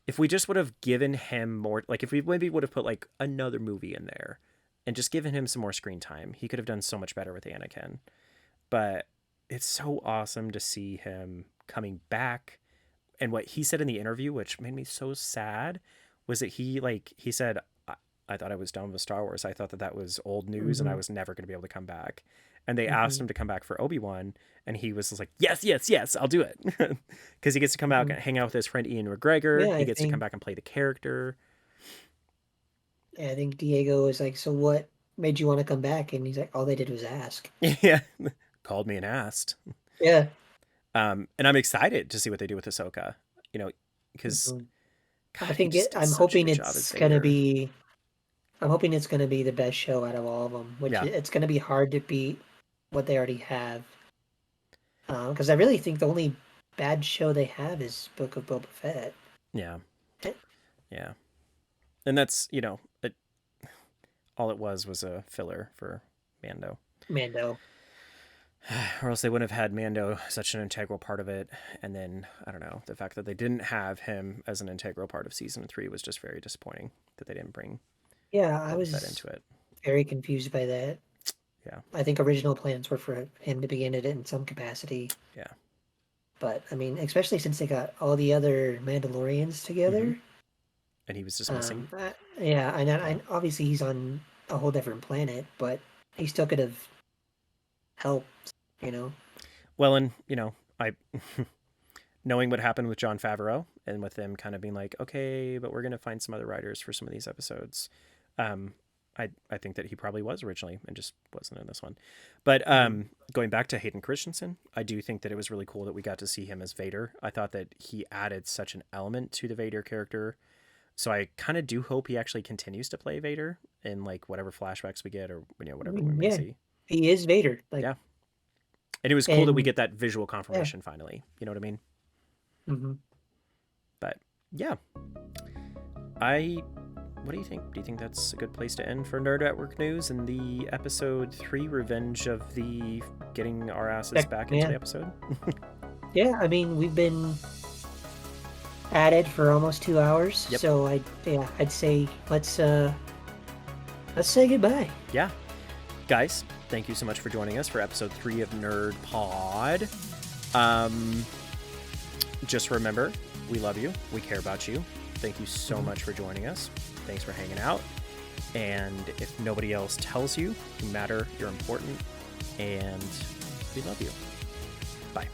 Speaker 5: If we just would have given him more, like if we maybe would have put like another movie in there and just given him some more screen time, he could have done so much better with Anakin. But it's so awesome to see him coming back. And what he said in the interview, which made me so sad, was that he said, I thought I was done with Star Wars. I thought that was old news and I was never going to be able to come back. And they asked him to come back for Obi-Wan, and he was like, yes, I'll do it. Because he gets to come out and hang out with his friend Ian McGregor. Yeah, he gets to come back and play the character.
Speaker 1: Yeah, I think Diego was like, so what made you want to come back? And he's like, all they did was ask.
Speaker 5: Yeah, called me and asked.
Speaker 1: Yeah.
Speaker 5: And I'm excited to see what they do with Ahsoka, you know, because
Speaker 1: I think I'm hoping it's going to be... I'm hoping it's going to be the best show out of all of them, which it's going to be hard to beat what they already have. Because I really think the only bad show they have is Book of Boba Fett.
Speaker 5: Yeah. Yeah. And that's, you know, all it was a filler for Mando. Or else they wouldn't have had Mando such an integral part of it. And then, I don't know, the fact that they didn't have him as an integral part of season 3 was just very disappointing that they didn't bring...
Speaker 1: Yeah, I was into it. Very confused by that.
Speaker 5: Yeah.
Speaker 1: I think original plans were for him to be in it in some capacity.
Speaker 5: Yeah.
Speaker 1: But, I mean, especially since they got all the other Mandalorians together.
Speaker 5: And he was just missing.
Speaker 1: Yeah, and obviously he's on a whole different planet, but he still could have helped, you know?
Speaker 5: Well, and I knowing what happened with Jon Favreau and with them kind of being like, okay, but we're going to find some other writers for some of these episodes. I think that he probably was originally and just wasn't in this one. But going back to Hayden Christensen, I do think that it was really cool that we got to see him as Vader. I thought that he added such an element to the Vader character. So I kind of do hope he actually continues to play Vader in like whatever flashbacks we get or whatever we may see.
Speaker 1: He is Vader.
Speaker 5: Yeah. And it was cool that we get that visual confirmation finally. You know what I mean?
Speaker 1: Mm-hmm.
Speaker 5: But yeah. What do you think? Do you think that's a good place to end for Nerd Network news and the episode 3 revenge of the getting our asses back into the episode?
Speaker 1: Yeah, I mean, we've been at it for almost 2 hours. Yep. So I'd say let's say goodbye.
Speaker 5: Yeah. Guys, thank you so much for joining us for episode 3 of Nerd Pod. Just remember, we love you. We care about you. Thank you so much for joining us. Thanks for hanging out. And if nobody else tells you, you matter, you're important, and we love you. Bye.